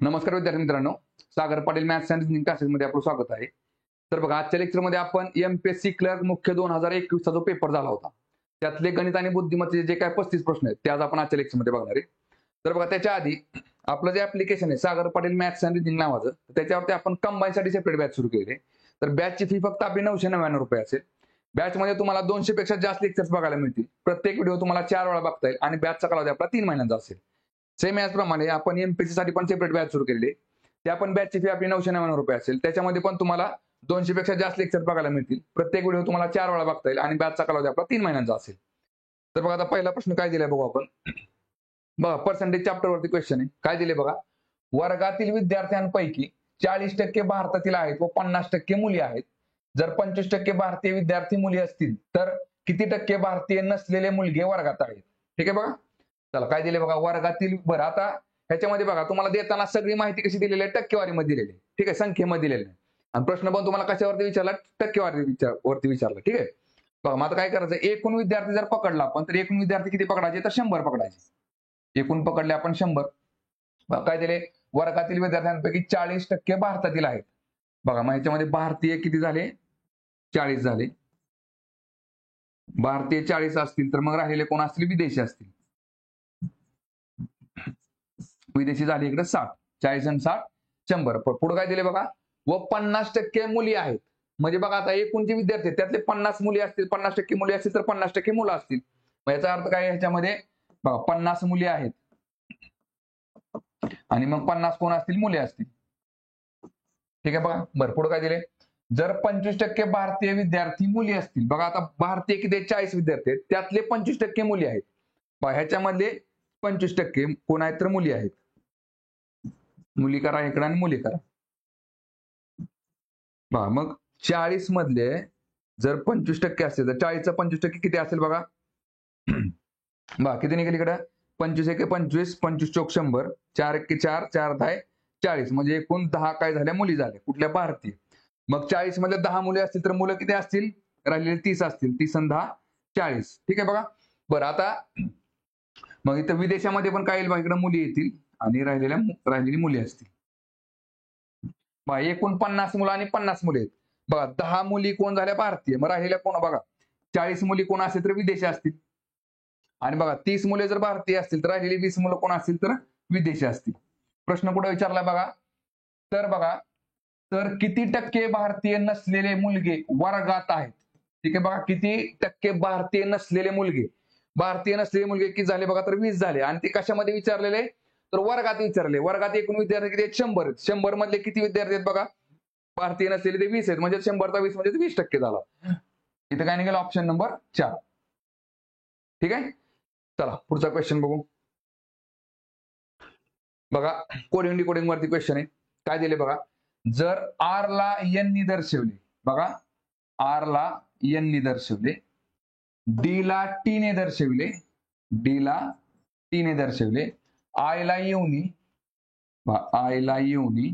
नमस्कार विद्यार्थी मित्रांनो, Sagar Patil maths and reasoning क्लासेसमध्ये आपलं स्वागत आहे. तर बघा, आजच्या लेक्चरमध्ये आपण एमपीएससी क्लर्क मुख्य 2021 चा जो पेपर झाला होता त्यातले गणित आणि बुद्धिमत्तेचे जे काय 35 प्रश्न आहेत ते आज आपण आजच्या लेक्चरमध्ये बघणार आहे. तर बघा, त्याच्या आधी आपलं जे ऍप्लिकेशन आहे Sagar Patil maths and reasoning नावाचं, त्याच्यावरती आपण कंबाईनसाठी सेपरेट बॅच सुरू केली आहे. तर बॅचची फी फक्त आपली 999 रुपये असेल. बॅचमध्ये तुम्हाला 200 पेक्षा जास्त लेक्चर्स बघायला मिळतील. प्रत्येक व्हिडिओ तुम्हाला 4 वेळा बघता येईल आणि बॅचचा कालावधी आपला 3 महिन्यांचा असेल. सेम याचप्रमाणे आपण एमपीएससी साठी पण सेपरेट बॅच सुरू केलेली आहे. त्या पण बॅचची फी आपली 999 रुपये असेल. त्याच्यामध्ये पण तुम्हाला 200 पेक्षा जास्त लेक्चर बघायला मिळतील. प्रत्येक व्हिडिओ तुम्हाला 4 वेळा बघता येईल आणि बॅचचा कालावधी आपला 3 महिन्यांचा असेल. तर बघा, आता पहिला प्रश्न काय दिलाय बघू आपण. बघा, पर्सेंटेज चॅप्टर वरती क्वेश्चन आहे. काय दिले बघा, वर्गातील विद्यार्थ्यांपैकी 40% भारतातील आहेत व 50% मुली आहेत. जर 25% भारतीय विद्यार्थी मुली असतील तर किती टक्के भारतीय नसलेले मुलगे वर्गात आहेत. ठीक आहे बघा. चला, काय दिले बघा, वर्गातील. बरं, आता ह्याच्यामध्ये बघा, तुम्हाला देताना सगळी माहिती कशी दिलेली आहे, टक्केवारीमध्ये दिलेली आहे. ठीक आहे, संख्येमध्ये दिलेली आहे. आणि प्रश्न पण तुम्हाला कशावरती विचारला, टक्केवारीवरती विचारला. ठीक आहे बघा, मग आता काय करायचं, एकूण विद्यार्थी जर पकडला आपण तर एकूण विद्यार्थी किती पकडायचे, तर 100 पकडायचे. एकूण पकडले आपण 100. काय दिले, वर्गातील विद्यार्थ्यांपैकी 40% भारतातील आहेत. बघा, मग ह्याच्यामध्ये भारतीय किती झाले, 40 झाले. भारतीय 40 असतील तर मग राहिलेले कोण असतील, विदेशी असतील. विदेशी झाले इकडे 60. 40 आणि 60 100. पुढे काय दिले बघा, व 50% मुली आहेत. म्हणजे बघा, आता एकूण जे विद्यार्थी त्यातले 50 मुली असतील, 50% मुली असतील तर 50% मुलं असतील. मग याचा अर्थ काय, ह्याच्यामध्ये बघा 50 मुली आहेत आणि मग 50 कोण असतील, मुले असतील. ठीक आहे बघा. बरं, पुढे काय दिले, जर 25% भारतीय विद्यार्थी मुली असतील. बघा, आता भारतीय किती 40 विद्यार्थी आहेत, त्यातले 25% मुली आहेत. बघा, ह्याच्यामधले 25% कोण आहेत, तर मुली आहेत. मुली करा इकडे आणि मुली करा. बघा, मग 40 मधले जर 25% असतील तर 40चा 25% किती असेल बघा. बघा, किती निघेल इकडे, 25 एके 25, 25 चौक 100, 4 एके 4, 4 दहा 40. म्हणजे एकूण 10 काय झाल्या, मुली झाल्या, कुठल्या, भारतीय. मग 40 मध्ये 10 मुले असतील तर मुलं किती असतील, राहिलेले 30 असतील. 30 आणि 10 40. ठीक आहे बघा. बरं, आता मग इथं विदेशामध्ये पण काय येईल बघा, इकडे मुली येतील आणि राहिलेली मुली असतील. बघा, एकूण 50 मुलं आणि 50 मुले आहेत. बघा, 10 मुली कोण झाल्या, भारतीय. मग राहिलेल्या कोण, बघा 40 मुली कोण असतील तर विदेशी असतील. आणि बघा, 30 मुले जर भारतीय असतील तर राहिलेली 20 मुलं कोण असतील तर विदेशी असतील. प्रश्न कुठे विचारला बघा, तर बघा, तर किती टक्के भारतीय नसलेले मुलगे वर्गात आहेत. ठीक आहे बघा, किती टक्के भारतीय नसलेले मुलगे. भारतीय नसलेले मुलगे किती झाले बघा, तर 20 झाले. आणि ते कशामध्ये विचारलेले, तर वर्गात विचारले. वर्गात एकूण विद्यार्थी किती आहेत, 100 आहेत. 100 मधले किती विद्यार्थी आहेत बघा, भारतीय नसलेले ते 20 आहेत. म्हणजे 100चा 20 म्हणजे 20% झाला. इथं काय निघेल, ऑप्शन नंबर 4. ठीक आहे. चला, पुढचा क्वेश्चन बघू. बघा, कोडिंग डिकोडिंग वरती क्वेश्चन आहे. काय दिले बघा, जर आर ला एन नी दर्शवले. बघा, आर ला एन नी दर्शवले, डी ला टी ने दर्शवले, डी ला टी ने दर्शवले, आय ला यू नी, आय ला यू नी,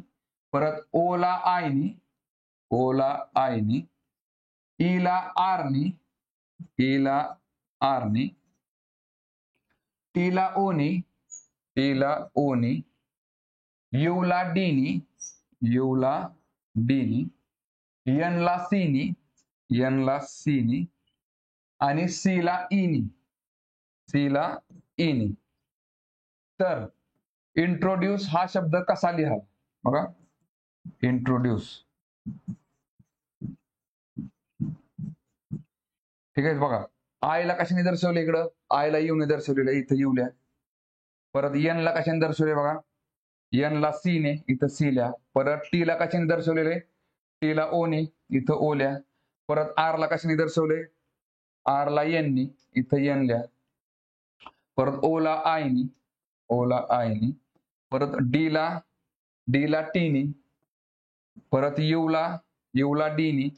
परत ओ ला आय नी, ओ ला आय नी, ई ला आर नी, ई ला आर नी, टी ला ओ नी, टी ला ओ नी, यू ला डी नी, यू ला डी नी, एन ला सी नी, एन ला सी नी, आणि सी ला ई नी, सी ला ई नी. तर इंट्रोड्यूस हा शब्द कसा लिहा बघा, इंट्रोड्यूस. ठीक आहे बघा, आय ला कशाने दर्शवले, इकडं आय ला यू ने दर्शवलेलं, इथं यू लिहा. परत एन ला कशाने दर्शवले बघा, एन ला सी ने, इथं सी लिहा. परत टी ला कशाने दर्शवलेले, टी ला ओ ने, इथं ओ लिहा. परत आर ला कशाने दर्शवले, आर ला एन नी, इथं एन लिहा. परत ओ ला आय नी, ओ ला आय नी. परत डी ला टी नी. परत यू ला डी नी.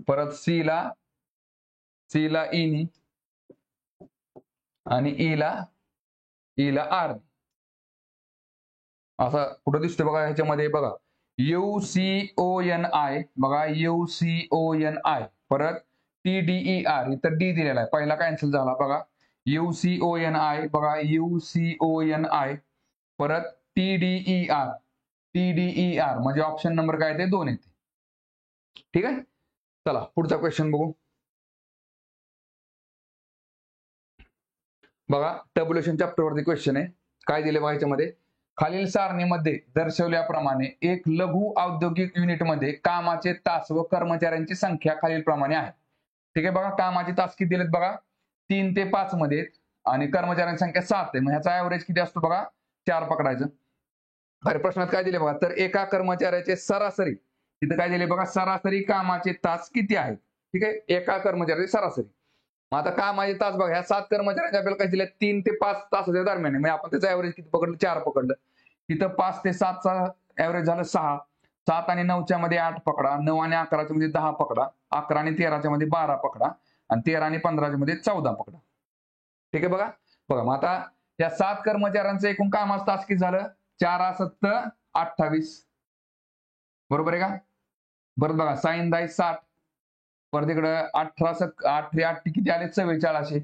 परत सी ला ई नी, आणि ई ला आर. असं कुठं दिसतं बघा, ह्याच्यामध्ये बघा, UCONI, बघा UCONI. परत TDER, इथं डी दिलेला आहे, पहिला कॅन्सल झाला बघा. UCONI, बघा UCONI. परत TDER. TDER म्हणजे ऑप्शन नंबर काय ते 2 येते. ठीक आहे. चला पुढचा क्वेश्चन बघू. बघा टॅब्युलेशन चॅप्टरवरती क्वेश्चन आहे. काय दिले बघा याच्यामध्ये, खालील सारणीमध्ये दर्शवल्याप्रमाणे एक लघु औद्योगिक युनिटमध्ये कामाचे तास व कर्मचाऱ्यांची संख्या खालीलप्रमाणे आहे. ठीक आहे. बघा कामाचे तास किती दिलेत बघा, 3 ते 5 मध्ये आणि कर्मचाऱ्यांची संख्या 7 आहे. मग ह्याचा ऍव्हरेज किती असतो बघा, 4 पकडायचं. अरे प्रश्नात काय दिले बघा, तर एका कर्मचाऱ्याचे सरासरी, इथं काय दिले बघा, सरासरी कामाचे तास किती आहेत. ठीक आहे, एका कर्मचाऱ्याचे सरासरी. मग आता कामाचे तास बघा, ह्या 7 कर्मचाऱ्यांच्या आपल्याला काय दिले, 3 ते 5 तासाच्या दरम्यान आहे. म्हणजे आपण त्याचं ऍव्हरेज किती पकडलं, 4 पकडलं. इथं 5 ते 7चा ऍव्हरेज झालं 6. 7 आणि 9च्या मध्ये 8 पकडा, 9 आणि 11च्या मध्ये 10 पकडा, 11 आणि 13च्या मध्ये 12 पकडा आणि 13 आणि 15च्या मध्ये 14 पकडा. ठीक आहे. बघा बघा मग आता या 7 कर्मचाऱ्यांचं एकूण कामाचं तास किती झालं, 4 7 28. बरोबर आहे का. परत बघा 6 10 60, परत इकडं 18 8 8 किती आले, 4400.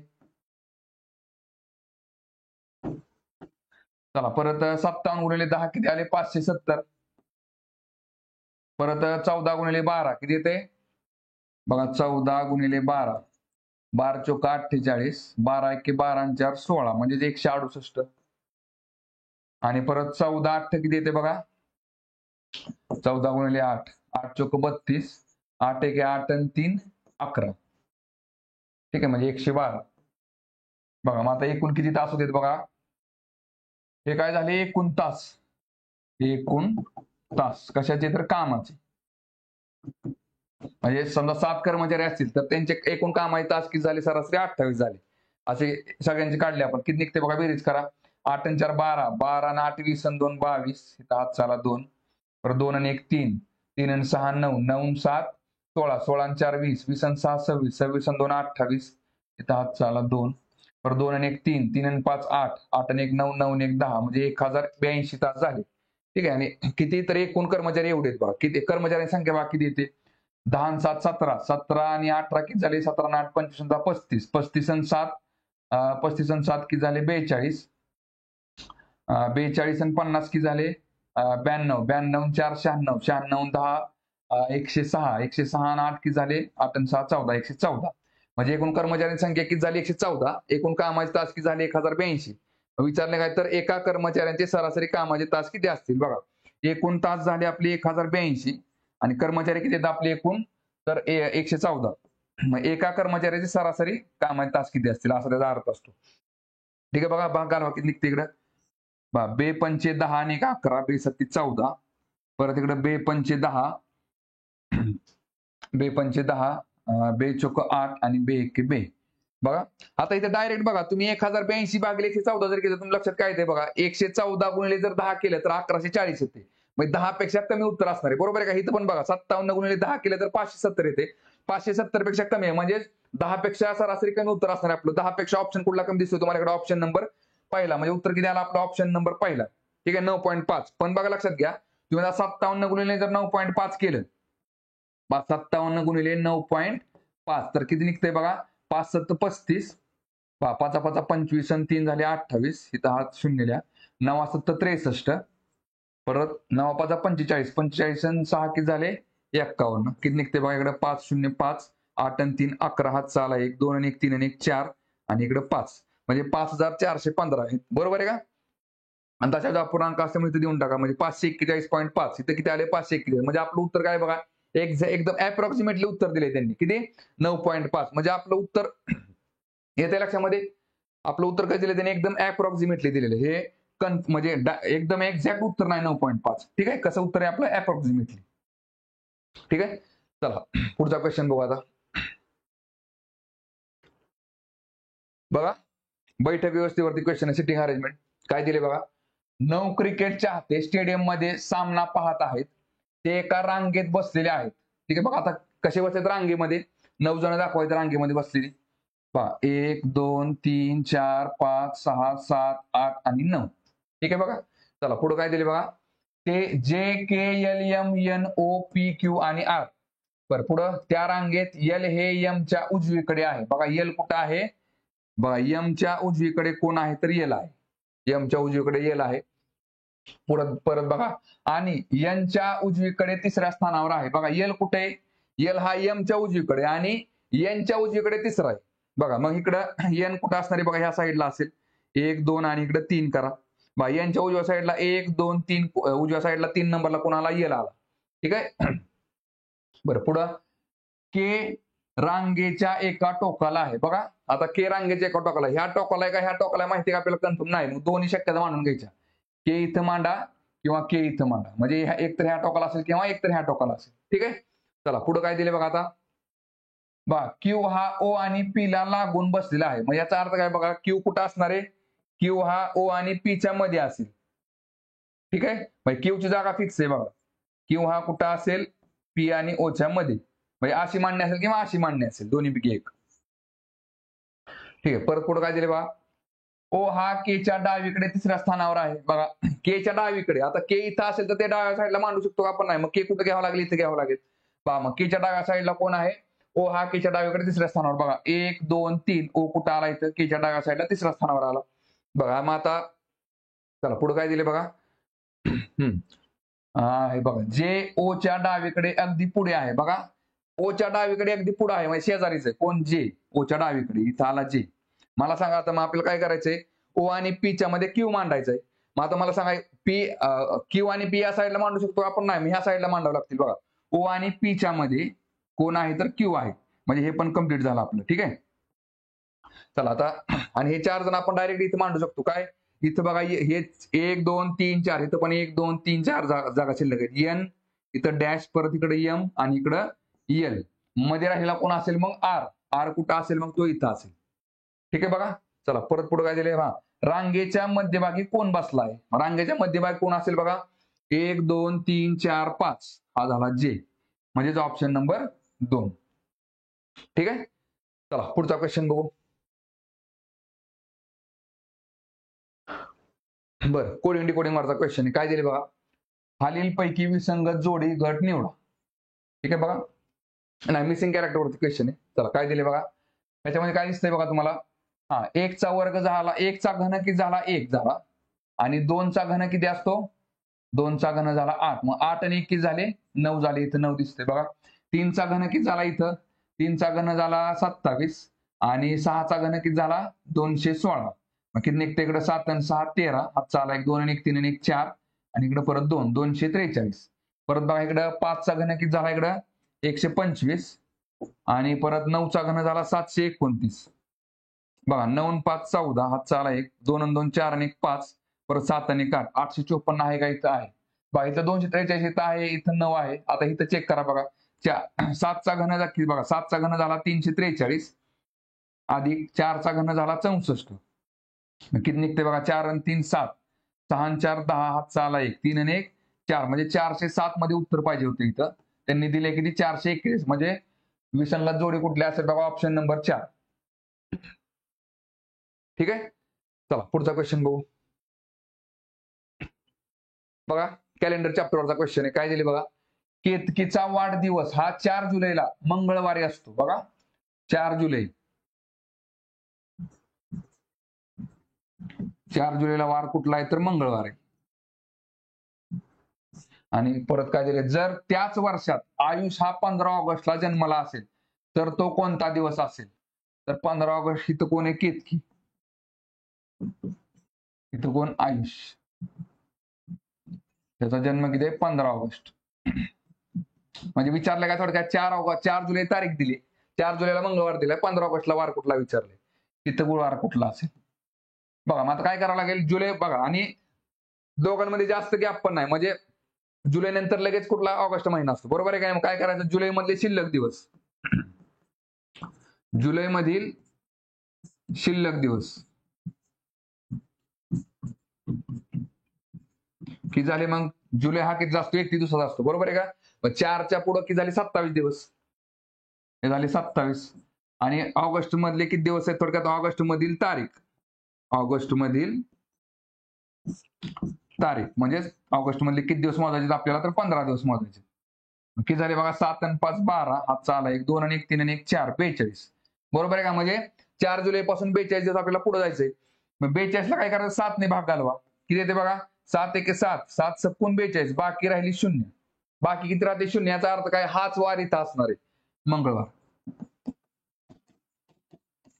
चला परत 57 गुणिले 10 किती आले, 570. परत 14 गुणिले 12 किती येते बघा, 14 गुणिले 12, 12 चोक 48, 12 एके 12 आणि 4 16 म्हणजे 168. आणि परत 14 8 किती येते बघा, 14 गुणिले 8, 8 चोक 32, 8 एके 8 आणि 3 11. ठीक आहे, म्हणजे 112. बघा मग आता एकूण किती तास होते बघा, हे काय झाले, एकूण तास. एकूण तास कशाचे, तर कामाचे. म्हणजे समजा 7 कर्मचारी असतील तर त्यांचे एकूण कामाचे तास किती झाले, सरासरी 28 झाले. असे सगळ्यांचे काढले आपण, किती निघते बघा, बेरीज करा. 8 आणि 4 12, 12 आणि 8 20 आणि 2 22, इथं हात चाला 2, परत 2 आणि 1 3, 3 आणि 6 9, 9 आणि 7 16, 16 आणि 4 20, 20 आणि 6 26, 26 आणि 2 28, इथं हात चाला 2, परत 2 आणि 1 3, 3 आणि 5 8, 8 आणि 1 9, 9 आणि 1 10 म्हणजे 1082 तास झाले. ठीक आहे. आणि किती, तर एकूण कर्मचारी एवढे आहेत बघा. किती कर्मचाऱ्यांची संख्या बघा किती येते, 10 आणि 7 17, 17 आणि 18 किती झाले, 17 आणि 8 25 आणि 35, 35 आणि 7 35 आणि 7 किती झाले, 42, 42 आणि 50 किती झाले, 92, 92 आणि 4 96, 96 आणि 10 106, 106 आणि 8 किती झाले, 8 आणि 6 14, 114. म्हणजे एकूण कर्मचाऱ्यांची संख्या किती झाली, 114. एकूण कामाचे तास किती झाले, 1082. विचारले काय, तर एका कर्मचाऱ्यांचे सरासरी कामाचे तास किती असतील बघा. एकूण तास झाले आपले 1082 आणि कर्मचारी किती आहेत आपले एकूण, तर 114. मग एका कर्मचाऱ्याचे सरासरी कामाचे तास किती असतील असा त्याचा अर्थ असतो. ठीक आहे. बघा भागाकार किती निघते इकडं, बे पंचे 10 आणि 1 11, बे सत्ती 14, परत इकडे बे पंचे 10, बे पंचे 10, बे चोक 8 आणि बे एक बे. बघा आता इथे डायरेक्ट बघा, तुम्ही 1082 भागिले 114 जर केलं, तुम्ही लक्षात काय येते बघा, 114 गुणिले जर 10 केलं तर 1140 येते. म्हणजे 10 पेक्षा कमी उत्तर असणार आहे. बरोबर आहे का. इथं पण बघा 57 गुणिले 10 केलं तर 570 येते. 570 पेक्षा कमी आहे, म्हणजे 10 पेक्षा सरासरी कमी उत्तर असणार आहे आपलं. 10 पेक्षा ऑप्शन कुठला कमी दिसतो तुम्हाला, ऑप्शन नंबर पहिला. म्हणजे उत्तर किती आला आपला, ऑप्शन नंबर पहिला. ठीक आहे, 9.5. पण बघा लक्षात घ्या, तुम्ही 57 गुणिले जर 9.5 केलं, 57 गुणिले 9.5 तर किती निघतंय बघा, 5 7 35, 5 5 25 आणि 3 झाले 28, इथं हात शून्य लिहा, 9 7 63, परत 9 5 45, 45 आणि 6 किती झाले 51. किती निघते बघा इकडे, 5 0 5, 8 आणि 3 11, हात चाला 1 2 आणि 1 3 आणि 1 4 आणि इकडे 5, म्हणजे 5415 आहे. बरोबर आहे का. आणि त्याच्या अपूर्णांक असल्यामुळे इथे देऊन टाका, म्हणजे 541.5. इथे किती आले, 541. म्हणजे आपलं उत्तर काय बघा, एकदम अप्रॉक्सिमेटली उत्तर दिले त्यांनी, किती 9.5. म्हणजे आपलं उत्तर येते लक्षामध्ये, आपलं उत्तर काय दिले त्यांनी, एकदम अप्रॉक्सिमेटली दिलेलं. हे म्हणजे एकदम एक्झॅक्ट उत्तर नाही 9.5. ठीक आहे. कसं उत्तर आहे आपलं, अप्रॉक्सिमेटली. ठीक आहे. चला पुढचा क्वेश्चन बघू आता. बघा बैठक व्यवस्थेवरती क्वेश्चन आहे, सिटिंग अरेंजमेंट. काय दिले बघा, 9 क्रिकेट चाहते स्टेडियम मध्ये सामना पाहत आहेत. ते एका रांगेत बसलेले आहेत. ठीक आहे. बघा आता कसे बसलेत रांगेमध्ये, 9 जण दाखवायचे रांगेमध्ये बसलेली. पहा 1 2 3 4 5 6 7 8 आणि 9. ठीक आहे. बघा चला पुढे काय दिले बघा, ते JKLMNOPQ आणि R. बरं पुढं त्या रांगेत L हे M च्या उजवीकडे आहे. बघा L कुठं आहे बघा, M च्या उजवीकडे कोण आहे, तर L आहे. M च्या उजवीकडे L आहे. पुढे परत बघा, आणि यांच्या उजवीकडे तिसऱ्या स्थानावर आहे. बघा यल कुठे आहे? यल हा एमच्या उजवीकडे आणि यांच्या उजवीकडे तिसरा आहे. बघा मग इकडं एन कुठं असणार आहे? बघा ह्या साईडला असेल. 1 2 आणि इकडे 3 करा. बघा यांच्या उजव्या साईडला 1 2 3, उजव्या साईडला 3 नंबरला कोणाला? यल आला. ठीक आहे. बरं पुढं के रांगेच्या एका टोकाला आहे. बघा आता के रांगेच्या एका टोकाला, ह्या टोकाला आहे का ह्या टोकाला माहिती का आपल्याला? कन्फर्म नाही. मग दोन्ही शक्यता मांडून घ्यायच्या. के इथं मांडा किंवा के इथं मांडा, म्हणजे एक तर ह्या टोकाला असेल किंवा एक तर ह्या टोकाला असेल. ठीक आहे. चला पुढे काय दिले बघा आता. बघा क्यू हा ओ आणि पी ला लागून बसलेला आहे. मग याचा अर्थ काय? बघा क्यू कुठं असणार आहे? क्यू हा ओ आणि पी च्या मध्ये असेल. ठीक आहे. म्हणजे क्यू ची जागा फिक्स आहे. बघा क्यू हा कुठं असेल? पी आणि ओ च्या मध्ये. म्हणजे अशी मांडणी असेल किंवा अशी मांडणी असेल, दोन्हीपैकी एक. ठीक आहे. परत पुढे काय दिले बघा. ओ हा के च्या डावीकडे तिसऱ्या स्थानावर आहे. बघा के च्या डावीकडे, आता के इथं असेल तर ते डाव्या साईडला मांडू शकतो का? आपण नाही. मग के कुठं घ्यावं लागेल? इथं घ्यावं लागेल. पहा मग के च्या डाव्या साईडला कोण आहे? ओ हा के च्या डावीकडे तिसऱ्या स्थानावर. बघा 1 2 3, ओ कुठं आला? इथं के च्या डाव्या साईडला तिसऱ्या स्थानावर आला. बघा मग आता चला पुढे काय दिले बघा. हे बघा जे ओ च्या डावीकडे अगदी पुढे आहे. बघा ओ च्या डावीकडे अगदी पुढे आहे, म्हणजे शेजारीच आहे. कोण? जे. ओ च्या डावीकडे इथं आला जे. मला सांगा आता मग आपल्याला काय करायचंय? ओ आणि पी च्या मध्ये क्यू मांडायचंय. मग आता मला सांगा पी क्यू आणि पी या साईडला मांडू शकतो आपण? नाही. मी ह्या साईडला मांडावं लागतील. बघा ओ आणि पी च्या मध्ये कोण आहे? तर क्यू आहे. म्हणजे हे पण कम्प्लीट झालं आपलं. ठीक आहे. चला आता, आणि हे 4 जण आपण डायरेक्ट इथे मांडू शकतो. काय? इथं बघा हे 1 2 3 4, इथं पण 1 2 3 4 जागा शिल्लक आहेत. एन इथं डॅश, परत इकडे एम आणि इकडं एल. मध्ये राहिलेला कोण असेल? मग आर. आर कुठं असेल? मग तो इथं असेल. ठीक आहे. बघा चला परत पुढे काय दिले? रांगेच्या मध्यभागी कोण बसलाय? रांगेच्या मध्यभागी कोण असेल? बघा 1 2 3 4 5, हा झाला जे, म्हणजे ऑप्शन नंबर 2. ठीक आहे. चला पुढचा क्वेश्चन बघू. बरं कोडिंग डिकोडिंग वरचा क्वेश्चन आहे. काय दिले बघा. खालील पैकी विसंगत जोडी गट निवडा. ठीक आहे. बघा नाही, मिसिंग कॅरेक्टर वरती क्वेश्चन आहे. चला काय दिले बघा. त्याच्यामध्ये काय दिसतंय बघा तुम्हाला. 1 चा वर्ग झाला, 1 चा घन किती झाला? 1 झाला. आणि 2 चा घन किती असतो? 2 चा घन झाला 8. मग 8 आणि 1 किती झाले? 9 झाले. इथं 9 दिसतंय बघा. 3 चा घन किती झाला? इथं 3 चा घन झाला 27 आणि 6 चा घन किती झाला? 216. मग किती निघते इकडे? 7 आणि 6 13. हातचा आला 1 2 आणि 1 3 आणि 1 4 आणि इकडे परत 2 243. परत बघा इकडे 5 चा घन किती झाला? इकडे 125 आणि परत 9 चा घन झाला 729. बघा 9 आणि 5 14, हातचा आला 1 2 आणि 2 4 आणि 1 5, परत 7 आणि 1 8, 854 आहे का? इथं आहे. बघा इथं 243 इथं आहे, इथं 9 आहे. आता इथं चेक करा बघा. 7 चा घन किती? बघा 7 चा घन झाला 343 अधिक 4 चा घन झाला 64. किती निघते बघा? 4 आणि 3 7, 6 आणि 4 10, हातचा आला 1 3 आणि 1 4, म्हणजे 407 मध्ये उत्तर पाहिजे होते. इथं त्यांनी दिले किती? 421. म्हणजे विसंगत जोडी कुठली असेल बघा? Option number 4. ठीक आहे. चला पुढचा क्वेश्चन बघू. बघा कॅलेंडर चॅप्टरवरचा क्वेश्चन आहे. काय दिले बघा. केतकीचा वाढदिवस हा 4 जुलैला मंगळवारी असतो. बघा 4 जुलै, 4 जुलैला वार कुठला आहे? तर मंगळवार आहे. आणि परत काय दिले? जर त्याच वर्षात आयुष हा 15 ऑगस्टला जन्मला असेल तर तो कोणता दिवस असेल? तर 15 ऑगस्ट इथं कोण आहे? केतकी. इथं कोण? आयुष. त्याचा जन्म किती आहे? 15 ऑगस्ट. म्हणजे विचारलं काय थोडक्यात? 4 जुलै तारीख दिली, 4 जुलैला मंगळवार दिलाय, 15 ऑगस्टला वार कुठला विचारले, तिथं गुरुवार कुठला असेल. बघा मग आता काय करावं लागेल? जुलै बघा, आणि दोघांमध्ये जास्त गॅप पण नाही, म्हणजे जुलै नंतर लगेच कुठला? ऑगस्ट महिना असतो. बरोबर आहे काय? मग काय करायचं? जुलै मधले शिल्लक दिवस, जुलै मधील शिल्लक दिवस किती झाले? मग जुलै हा किती असतो? 31 दिवसाचा असतो. बरोबर आहे का? मग 4च्या पुढे किती झाले? 27 दिवस, हे झाले 27. आणि ऑगस्ट मधले किती दिवस आहेत? थोडक्यात ऑगस्ट मधील तारीख, ऑगस्ट मधील तारीख म्हणजे ऑगस्ट मधले किती दिवस मोजायचे आपल्याला? तर 15 दिवस मोजायचे. किती झाले बघा? 7 आणि 5 12, हातचा आला 1 2 आणि 1 3 आणि 1 4, 42. बरोबर आहे का? म्हणजे 4 जुलै पासून 42 दिवस आपल्याला पुढे जायचंय. मग 42 ला काय करायचं? 7 ने भाग घालवा. किती येते बघा? 7 एके 7, 7 सपून 42, बाकी राहिली 0. बाकी किती राहते? 0. याचा अर्थ काय? हाच वार इथं असणार आहे मंगळवार.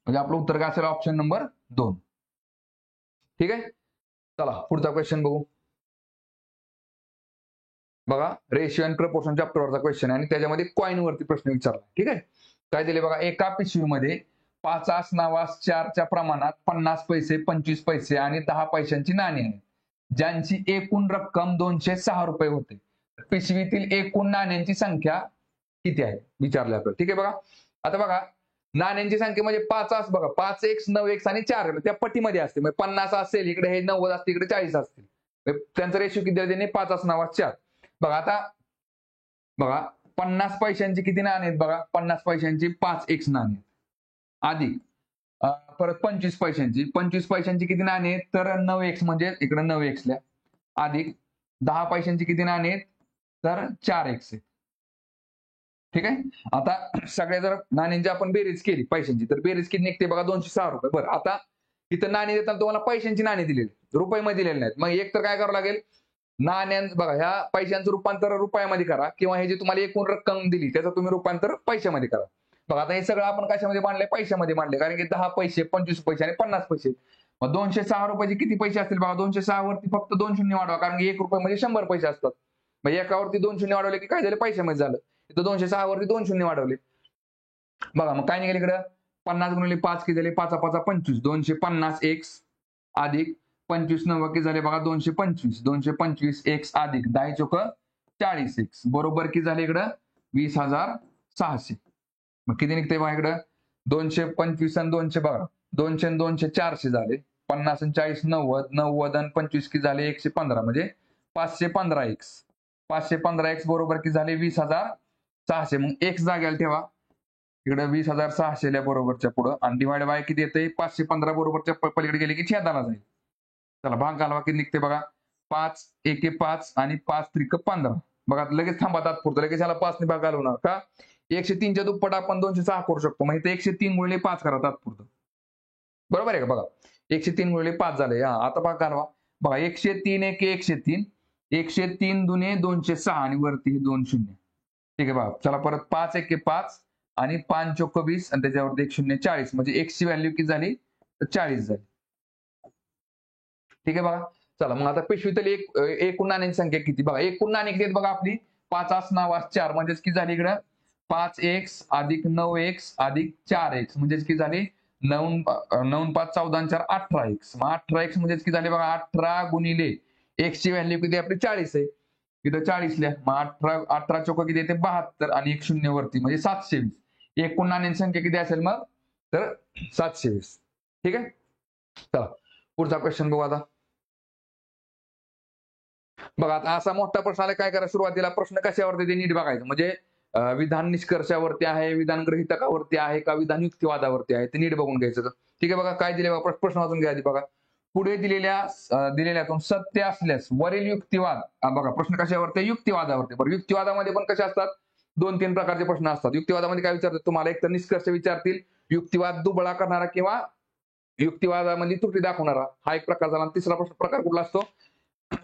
म्हणजे आपलं उत्तर काय असेल? Option number 2. ठीक आहे. चला पुढचा क्वेश्चन बघू. बघा, रेशिओ अँड प्रपोर्शन चॅप्टरवरचा क्वेश्चन आहे आणि त्याच्यामध्ये कॉइन वरती प्रश्न विचारला. ठीक आहे. काय दिले बघा, एका पिशवीमध्ये 5 नावास 4च्या प्रमाणात 50 पैसे, 25 पैसे आणि 10 पैशांची नाणी आहेत, ज्यांची एकूण रक्कम 206 रुपये होते. पिशवीतील एकूण नाण्यांची संख्या किती आहे विचारले आपल्याला. ठीक आहे. बघा आता बघा, नाण्यांची संख्या म्हणजे 5 बघा, 5x 9x आणि 4 त्या पटीमध्ये असते. म्हणजे 50 असेल इकडे, हे 90 असते इकडे, 40 असतील. त्यांचा रेशिओ किती दिला त्यांनी? 5 नावास 4. बघा आता बघा, 50 पैशांची किती नाणी आहेत? बघा 50 पैशांची 5x नाणी अधिक परत 25 पैशांची, 25 पैशांची किती नाणी आहेत? तर 9x, म्हणजे इकडे 9x ल्या, अधिक 10 पैशांची किती नाणी आहेत? तर 4x आहेत. ठीक आहे. आता सगळ्या जर नाण्यांची आपण बेरीज केली पैशांची, तर बेरीज किती निघते बघा? 206 रुपये. बरं, आता इथं नाणी देताना तुम्हाला पैशांची नाणी दिलेली, रुपयामध्ये दिलेली नाहीत. मग एक तर काय करावं लागेल, बघा ह्या पैशांचं रूपांतर रुपयामध्ये करा, किंवा हे जे तुम्हाला एकूण रक्कम दिली त्याचं तुम्ही रूपांतर पैशामध्ये करा. बघा आता हे सगळं आपण कशामध्ये मांडले? पैशामध्ये मांडले, कारण की 10 पैसे, 25 पैसे आणि 50 पैसे. मग 206 रुपयाचे किती पैसे असतील बघा? 206 वरती फक्त 2 शून्य वाढवा, कारण की 1 रुपये म्हणजे 100 पैसे असतात. मग एकावरती 2 शून्य वाढवले की काय झालं? पैशामध्ये झालं. इथं 206 वरती 2 शून्य वाढवले. बघा मग काय निघेल इकडं? 50 गुणिले 5 किती झाले? 5 5 25, 250 x अधिक 25 9 किती झाले बघा? 225, 225 x अधिक 10 चोक 40 x बरोबर किती झाले इकडं? 20,600. मग किती निघते बघा इकडं? 225 आणि 200 बघा, 200 आणि 200 400 झाले. 50 आणि 40 90, 90 आणि 25 किती झाले? 115, म्हणजे 515 x. 515 x बरोबर किती झाले? 20,600. मग x जाग्याला ठेवा इकडे, 20,600 ल्या बरोबरच्या पुढं, आणि डिवाइड बाय किती येते? 515 बरोबरच्या पलीकडे गेले की छेदाला जाईल. चला भाग घालवा, किती निघते बघा? 5 एके 5 आणि 5 त्रिक 15. बघा लगेच थांबा, तात्पुरतं लगेच ह्याला 5 ने भाग घालवणार का? 103 च्या दुप्पट आपण 206 करू शकतो. मग इथे 103 गुणिले 5 करा तात्पुरतं. बरोबर आहे का? बघा 103 गुणिले 5 झाले. हा आता भाग घालवा. बघा 103 एके 103, 103 दुने 206 आणि वरती हे 2 शून्य. ठीक आहे बघा. चला परत 5 एके 5 आणि 5 चोक 20 आणि त्याच्यावरती 1 शून्य 40, म्हणजे x ची व्हॅल्यू किती झाली? तर 40 झाली. ठीक आहे बघा. चला मग आता पिशवीतली एकूण नाण्यांची संख्या किती? बघा एकूण नाणी किती आहेत बघा आपली? 5 नावास 4, म्हणजेच किती झाली इकडं? 5x अधिक 9x अधिक 4x, म्हणजेच किती झाली? 9 5 14 4 18x. मग 18x म्हणजेच किती झाले बघा? 18 गुणिले x ची व्हॅल्यू किती आपली? 40 आहे. इथं 40 ल्या, मग 18 चौक किती येते? 72 आणि 1 शून्य वरती, म्हणजे 720. एकूण नाण्यांची संख्या किती असेल मग? तर 720. ठीक आहे. चला पुढचा क्वेश्चन बघू आता. बघा आता असा मोठा प्रश्न आला, काय करा? सुरुवातीला प्रश्न कशावरती ते नीट बघायचं, म्हणजे विधान निष्कर्षावरती आहे, विधान गृहीतकावरती आहे का विधान युक्तिवादावरती आहे, ते नीट बघून घ्यायचं. ठीक आहे. बघा काय दिले बघा, प्रश्न वाचून घ्या आधी. बघा पुढे दिलेल्यातून सत्य असल्यास वरील युक्तिवाद, बघा प्रश्न कशावरती? युक्तिवादावरती. बरं युक्तिवादामध्ये पण कसे असतात? 2-3 प्रकारचे प्रश्न असतात. युक्तिवादामध्ये काय विचारतात तुम्हाला? एक तर निष्कर्ष विचारतील, युक्तिवाद दुबळा करणारा किंवा युक्तिवादामध्ये त्रुटी दाखवणारा, हा एक प्रकार झाला. तिसरा प्रकार कुठला असतो?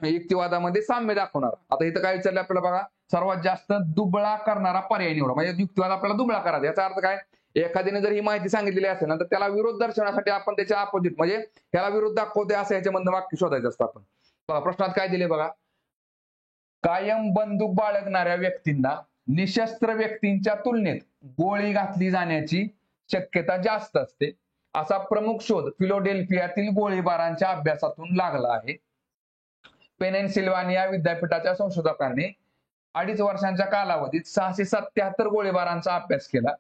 युक्तिवादामध्ये साम्य दाखवणारा. आता इथं काय विचारलं आपल्याला बघा? सर्वात जास्त दुबळा करणारा पर्याय निवडा. म्हणजे युक्तिवाद आपल्याला दुबळा करायचा. याचा अर्थ काय? एखाद्याने जर ही माहिती सांगितलेली असेल ना, तर त्याला विरोध दर्शवण्यासाठी आपण त्याच्या अपोजिट, म्हणजे त्याला विरोध दाखवते असं याच्यामधनं वाक्य शोधायचं असतं आपण. बघा प्रश्नात काय दिले बघा? कायम बंदूक बाळगणाऱ्या व्यक्तींना निशस्त्र व्यक्तींच्या तुलनेत गोळी घातली जाण्याची शक्यता जास्त असते, असा प्रमुख शोध फिलाडेल्फियातील गोळीबारांच्या अभ्यासातून लागला आहे. पेनिन्सिल्व्हानिया विद्यापीठाच्या संशोधकांनी 2.5 वर्षांच्या कालावधीत 677 गोळीबारांचा अभ्यास केला.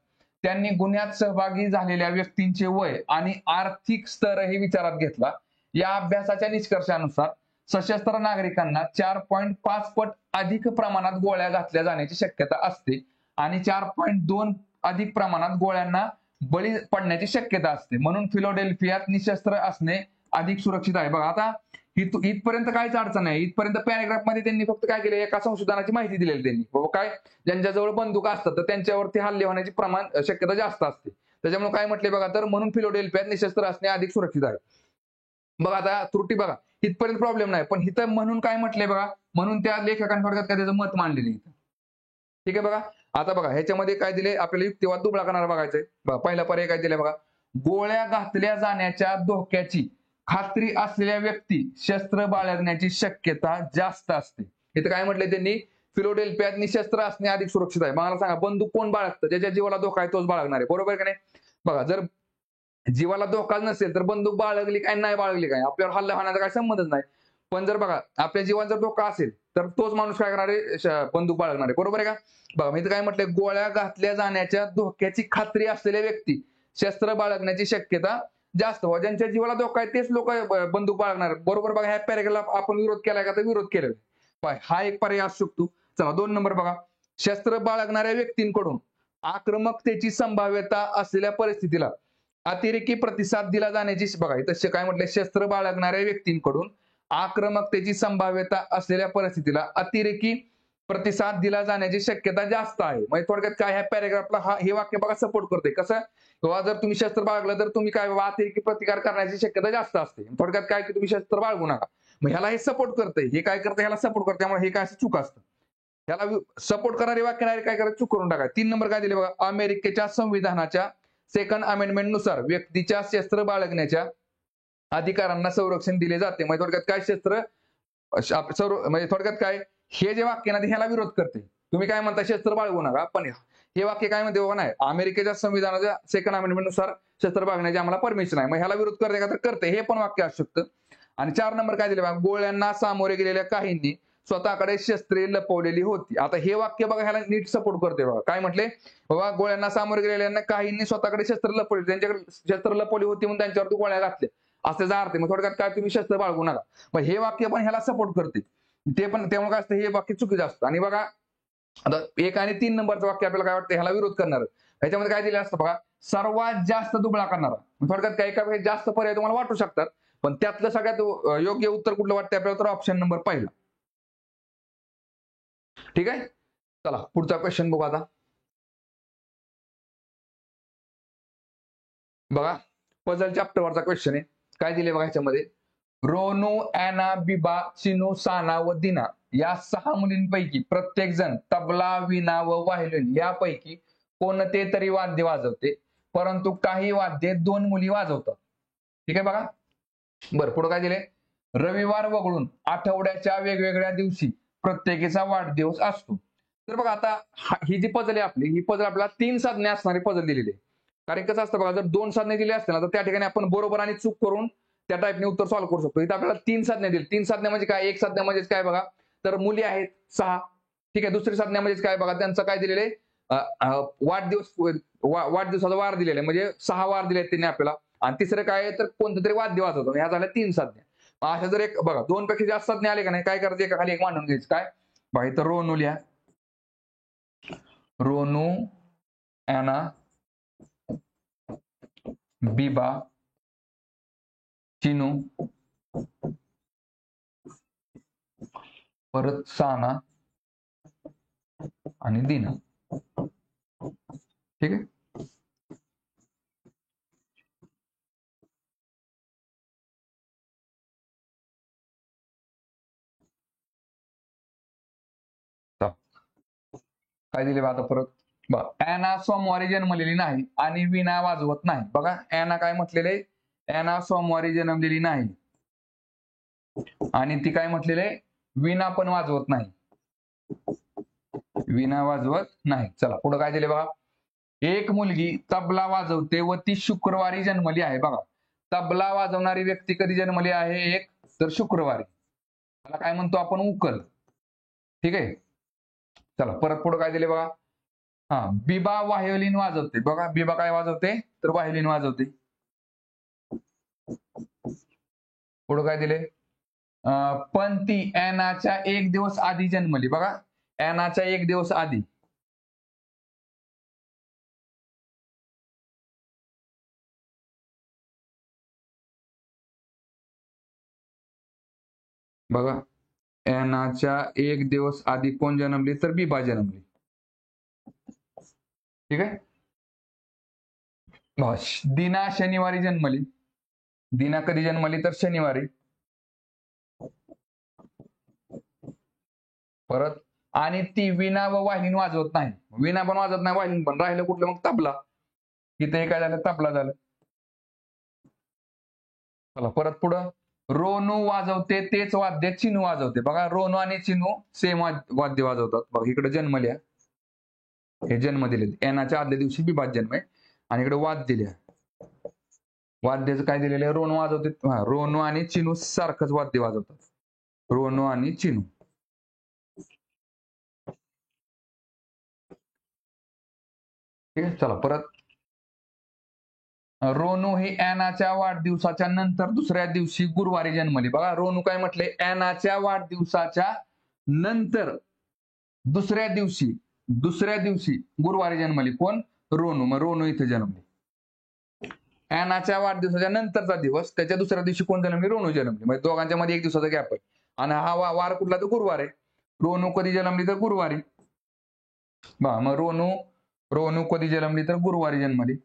त्यांनी गुन्ह्यात सहभागी झालेल्या व्यक्तींचे वय आणि आर्थिक स्तरही विचारात घेतला. या अभ्यासाच्या निष्कर्षानुसार सशस्त्र नागरिकांना 4.5 पट अधिक प्रमाणात गोळ्या घातल्या जाण्याची शक्यता असते आणि 4.2 अधिक प्रमाणात गोळ्यांना बळी पडण्याची शक्यता असते. म्हणून फिलाडेल्फियात निशस्त्र असणे अधिक सुरक्षित आहे. बघा आता इथपर्यंत काहीच अडचण नाही. इथपर्यंत पॅराग्राफ मध्ये त्यांनी फक्त काय केले? एका संशोधनाची माहिती दिलेली त्यांनी. बाबा काय, ज्यांच्याजवळ बंदूक असतात तर त्यांच्यावरती हल्ले होण्याची शक्यता जास्त असते. त्याच्यामुळे काय म्हटले बघा? तर म्हणून फिलाडेल्फियात निशस्त्र असणे अधिक सुरक्षित आहे. बघा आता त्रुटी बघा इथपर्यंत प्रॉब्लेम नाही, पण इथं म्हणून काय म्हटलंय बघा, म्हणून त्या लेखकाने थोडक्यात काय त्याचं मत मांडलेलं आहे. ठीक आहे बघा. आता बघा ह्याच्यामध्ये काय दिले आपल्याला युक्तिवाद दुबळा करणारा बघायचंय. बघा पहिला पर्याय काय दिलाय बघा, गोळ्या घातल्या जाण्याच्या धोक्याची खात्री असलेल्या व्यक्ती शस्त्र बाळगण्याची शक्यता जास्त असते. इथं काय म्हटलंय त्यांनी, फिलोडेल्फियात निशस्त्र असणे अधिक सुरक्षित आहे. मला सांगा बंदूक कोण बाळगतं, ज्याच्या जीवाला धोका आहे तोच बाळगणार आहे, बरोबर का नाही. बघा जर जीवाला धोका नसेल तर बंदूक बाळगली काय नाही बाळगली काय आपल्यावर हल्ला होण्याचा काही संबंधच नाही. पण जर बघा आपल्या जीवाला जर धोका असेल तर तोच माणूस काय करणार आहे, बंदूक बाळगणार आहे, बरोबर आहे का. बघा मी काय म्हटलंय, गोळ्या घातल्या जाण्याच्या धोक्याची खात्री असलेल्या व्यक्ती शस्त्र बाळगण्याची शक्यता जास्त व्हा. ज्यांच्या जीवाला धोका आहे तेच लोक बंदूक बाळगणार, बरोबर. बघा ह्या पॅरेग्राफला आपण विरोध केलाय का, तर विरोध केलेला हा एक पर्याय असू शकतो. चला 2 नंबर बघा, शस्त्र बाळगणाऱ्या व्यक्तींकडून आक्रमकतेची संभाव्यता असलेल्या परिस्थितीला अतिरेकी प्रतिसाद दिला जाण्याची, बघा इथं काय म्हटलंय, शस्त्र बाळगणाऱ्या व्यक्तींकडून आक्रमकतेची संभाव्यता असलेल्या परिस्थितीला अतिरेकी प्रतिसाद दिला जाण्याची शक्यता जास्त आहे. म्हणजे थोडक्यात काय ह्या पॅरेग्राफला हे वाक्य बघा सपोर्ट करते कसं, किंवा जर तुम्ही शस्त्र बाळगलं तर तुम्ही काय अतिरेकी प्रतिकार करण्याची शक्यता जास्त असते. थोडक्यात काय की तुम्ही शस्त्र बाळगू नका, मग ह्याला हे सपोर्ट करते, हे काय करते ह्याला सपोर्ट करते, त्यामुळे हे काय असं चूक असतं. ह्याला सपोर्ट करणारे वाक्य नाही काय करायचं, चूक करून टाका. 3 नंबर काय दिले बघा, अमेरिकेच्या संविधानाच्या सेकंड अमेंडमेंट नुसार व्यक्तीच्या शस्त्र बाळगण्याच्या अधिकारांना संरक्षण दिले जाते. म्हणजे थोडक्यात काय शस्त्र म्हणजे थोडक्यात काय, हे जे वाक्य ना ह्याला विरोध करते. तुम्ही काय म्हणता शस्त्र बाळगू नका, पण हे वाक्य काय म्हणते बघा, नाही अमेरिकेच्या संविधानाच्या सेकंड अमेंडमेंट नुसार शस्त्र बाळगण्याची आम्हाला परमिशन आहे, मग ह्याला विरोध करते का, तर करते, हे पण वाक्य असू शकतं. आणि 4 नंबर काय दिले बघा, गोळ्यांना सामोरे गेलेल्या काहींनी स्वतःकडे शस्त्रे लपवलेली होती. आता हे वाक्य बघा ह्याला नीट सपोर्ट करते बघा. काय म्हटले बाबा, गोळ्यांना सामोरे गेलेल्यांना काहींनी स्वतःकडे शस्त्र लपवली, त्यांच्याकडे शस्त्र लपवली होती म्हणून त्यांच्यावरती गोळ्या घातल्या असं त्याचा अर्थ. मग थोडक्यात काय, तुम्ही शस्त्र बाळगू नका, मग हे वाक्य पण ह्याला सपोर्ट करते. ते पण त्यामुळे काय असतं, हे वाक्य चुकीचं असतं. आणि बघा आता 1 आणि 3 नंबरचं वाक्य आपल्याला काय वाटतं, ह्याला विरोध करणार. ह्याच्यामध्ये काय दिलं असतं बघा, सर्वात जास्त दुबळा करणारा. थोडक्यात काही जास्त पर्याय तुम्हाला वाटू शकतात, पण त्यातलं सगळ्यात योग्य उत्तर कुठलं वाटतं आपल्याला, तर ऑप्शन नंबर पहिला. ठीक आहे. चला पुढचा क्वेश्चन बघू आता. बघा पझल चॅप्टरवरचा क्वेश्चन आहे. काय दिले बघा ह्याच्यामध्ये, रोनो, अॅना, बिबा, चिनू, साना व दिना या 6 मुलींपैकी प्रत्येक जण तबला, विणा व व्हायोलिन यापैकी कोणते तरी वाद्य वाजवते, परंतु काही वाद्ये 2 मुली वाजवतात. ठीक आहे बघा. बरं पुढे काय दिले, रविवार वगळून आठवड्याच्या वेगवेगळ्या दिवशी प्रत्येकीचा वाढदिवस असतो. तर बघा आता ही जी पझल आहे आपली, ही पझल आपल्याला 3 साधने असणारी पझल दिलेली आहे. कारण कसं असतं बघा, जर 2 साधने दिली असते ना तर त्या ठिकाणी आपण बरोबर आणि चूक करून त्या टाईपने उत्तर सॉल्व्ह करू शकतो. इथं आपल्याला 3 साधने दिली. 3 साधने म्हणजे काय, एक साधने म्हणजे काय बघा, तर मुली आहेत 6. ठीक आहे. दुसरी साधने म्हणजे काय बघा, त्यांचं काय दिलेलं आहे, वाढदिवसाचा वार दिलेला आहे, म्हणजे 6 वार दिले आहेत त्यांनी आपल्याला. आणि तिसरं काय आहे, तर कोणतं तरी वाद्य वाजवतो. ह्या झाल्या 3 साधने. अशा जर एक बघा 2 पेक्षा जास्त साधने आले का नाही, काय करायचं, एका खाली एक मांडून घ्यायचं. काय बघा इथं रोनो लिहा, रोनो, अॅना, बिबा, चिनू, परत साना आणि दिना. ठीक आहे. काय दिले आता परत बघा, अॅना सोमवारी जन्मलेली नाही आणि विणा वाजवत नाही. बघा अॅना काय म्हटलेले, अॅना सोमवारी जन्मलेली नाही आणि ती काय म्हटलेले, विणा पण वाजवत नाही, विणा वाजवत नाही. चला पुढे काय दिले बघा, एक मुलगी तबला वाजवते व ती शुक्रवारी जन्मली आहे. बघा तबला वाजवणारी व्यक्ती कधी जन्मली आहे, एक तर शुक्रवारी, त्याला काय म्हणतो आपण, उकल. ठीक आहे. चला परत पुढे काय दिले बघा, बिबा व्हायोलिन वाजवते. बघा बिबा काय वाजवते, तर व्हायोलिन वाजवते. पुढे काय दिले, पण ती अॅनाच्या 1 दिवस आधी जन्मली. बघा अॅनाच्या 1 दिवस आधी. बघा अॅनाच्या 1 दिवस आधी कोण जन्मली, तर बिबा जन्मली. ठीक आहे. दिना शनिवारी जन्मली. दीना कधी जन्मली तर शनिवारी. परत आणि ती वीणा व वाहिनी वाजवत नाही. वीणा पण वाजवत नाही, वाहिनी पण. राहिलं कुठलं मग? तबला. इथे हे काय झालं? तबला झालं. चला परत पुढं. रोनू वाजवते तेच वाद्य चिनू वाजवते. बघा रोनू आणि चिनू सेम वाद्य वाजवतात. बघा इकडे जन्म लिहा, हे जन्म दिले. एनाच्या आदल्या दिवशी बिबात जन्म आहे आणि इकडे वाद्य लिहा. वाद्याचं काय दिलेलं आहे? रोनू वाजवते. रोनू आणि चिनू सारखंच वाद्य वाजवतात. रोनू आणि चिनू. ठीक आहे. चला परत. रोनू ही एनाच्या वाढदिवसाच्या नंतर दुसऱ्या दिवशी गुरुवारी जन्मली. बघा रोनू काय म्हटले? एनाच्या वाढदिवसाच्या नंतर दुसऱ्या दिवशी गुरुवारी जन्मली. कोण? रोनू. मग रोनू इथे जन्मली. एनाच्या वाढदिवसाच्या नंतरचा दिवस, त्याच्या दुसऱ्या दिवशी कोण जन्मली? रोनू जन्मली. म्हणजे दोघांच्या मध्ये एक दिवसाचा गॅप आहे. आणि हा वार कुठला? तर गुरुवार आहे. रोनू कधी जन्मली? तर गुरुवारी. मग रोनू कधी जन्मली? तर गुरुवारी जन्मली.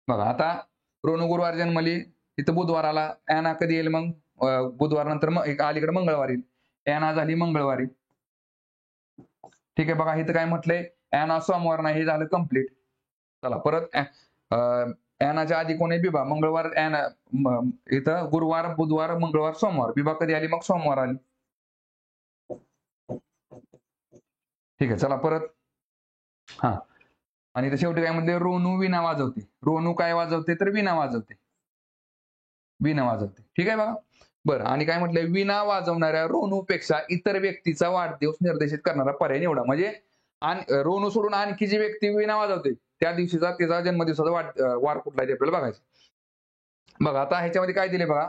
बघा आता रोनू गुरुवार जन्मली, तिथं बुधवार आला. एना कधी येईल मग? बुधवार नंतर मग अलीकडे मंगळवारी. एना झाली मंगळवारी. ठीक आहे. बघा इथं काय म्हटलंय? एना सोमवार नाही, हे झालं कंप्लीट. चला परत. एनाच्या आधी कोण आहे? बिबा. मंगळवार एना, इथं गुरुवार, बुधवार, मंगळवार, सोमवार. बिबा कधी आली? मग सोमवार आली. ठीक आहे. चला परत. हा आणि इथं शेवटी काय म्हटले? रोनू वीणा वाजवते. रोनू काय वाजवते? तर वीणा वाजवते. वीणा वाजवते. ठीक आहे बघा. बरं आणि काय म्हटलंय? वीणा वाजवणाऱ्या रोनूपेक्षा इतर व्यक्तीचा वाढदिवस निर्देशित करणारा पर्याय निवडा. म्हणजे रोनू सोडून आणखी जी व्यक्ती वीणा वाजवते त्या दिवशीचा तिचा जन्मदिवसाचा वार कुठला आहे आपल्याला बघायचं. बघा आता ह्याच्यामध्ये काय दिले बघा.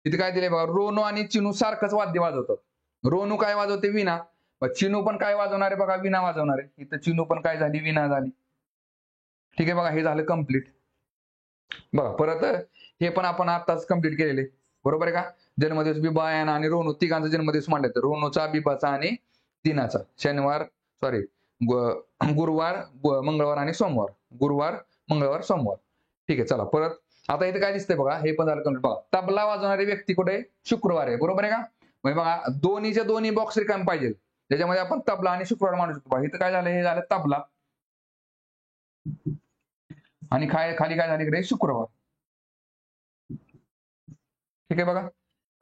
तिथे काय दिले बघा. रोनू आणि चिनू सारखंच वाद्य वाजवतात. रोनू काय वाजवते? वीणा. चिनू पण काय वाजवणार आहे? बघा वीणा वाजवणार आहे. इथं चिनू पण काय झाली? वीणा झाली. ठीक आहे बघा, हे झालं कंप्लीट. बघा परत हे पण आपण आताच कंप्लीट केलेले. बरोबर आहे का? जन्मदिवस बिबा, एना आणि रोनू तिघांचा जन्मदिवस मांडले तर रोनूचा, बिबाचा आणि दिनाचा. शनिवार सॉरी गुरुवार, मंगळवार आणि सोमवार. गुरुवार, मंगळवार, सोमवार. ठीक आहे. चला परत. आता इथे काय दिसतंय बघा, हे पण झालं कंप्लीट. बघा तबला वाजवणारी व्यक्ती कुठे? शुक्रवार आहे. बरोबर आहे का? म्हणजे बघा दोन्हीच्या दोन्ही बॉक्स रिकाम पाहिजे, त्याच्यामध्ये आपण तबला आणि शुक्रवार मांडू शकतो. बघा इथं काय झालं? हे झालं तबला आणि खाली काय झालं? इकडे शुक्रवार. ठीक आहे बघा.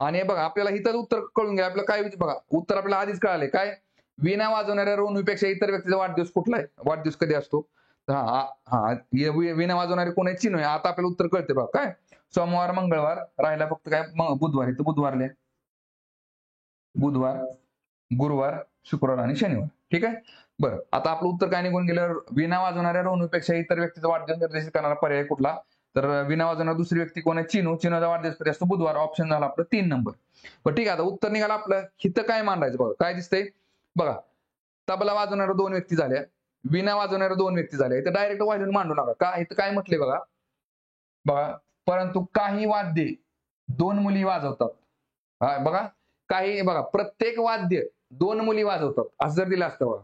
आणि बघा आपल्याला इथं उत्तर कळून घ्या. आपलं काय बघा उत्तर आपल्याला आधीच कळाले. काय? वीणा वाजवणाऱ्या रोनूपेक्षा इतर व्यक्तीचा वाढदिवस कुठला आहे? वाढदिवस कधी असतो? हा हा वीणा वाजवणारे कोण आहे? चिनू आहे. आता आपल्याला उत्तर कळते बघा. काय? सोमवार, मंगळवार. राहिला फक्त काय? बुधवार. इथं बुधवार लिहा. बुधवार, गुरुवार, शुक्रवार आणि शनिवार. ठीक आहे. बरं आता आपलं उत्तर काय निघून गेलं? वीणा वाजवणाऱ्या रोनूपेक्षा इतर व्यक्तीचा वाढदिवस निर्देशित करणारा पर्याय कुठला? तर वीणा वाजवणारी दुसरी व्यक्ती कोण आहे? चिनू. चिनूचा वाढदिवस कधी असतो? बुधवार. ऑप्शन झाला आपलं 3 नंबर. पण ठीक आहे. आता उत्तर निघालं आपलं. इथं काय मांडायचं बघा. काय दिसतंय बघा. तबला वाजवणाऱ्या 2 व्यक्ती झाल्या. वीणा वाजवणाऱ्या 2 व्यक्ती झाल्या. इथं डायरेक्ट वाजवून मांडू नका. का? इथं काय म्हटले बघा. बघा परंतु काही वाद्ये 2 मुली वाजवतात. बघा काही बघा प्रत्येक वाद्य 2 मुली वाजवतात. असं जर दिलं असतं बघा.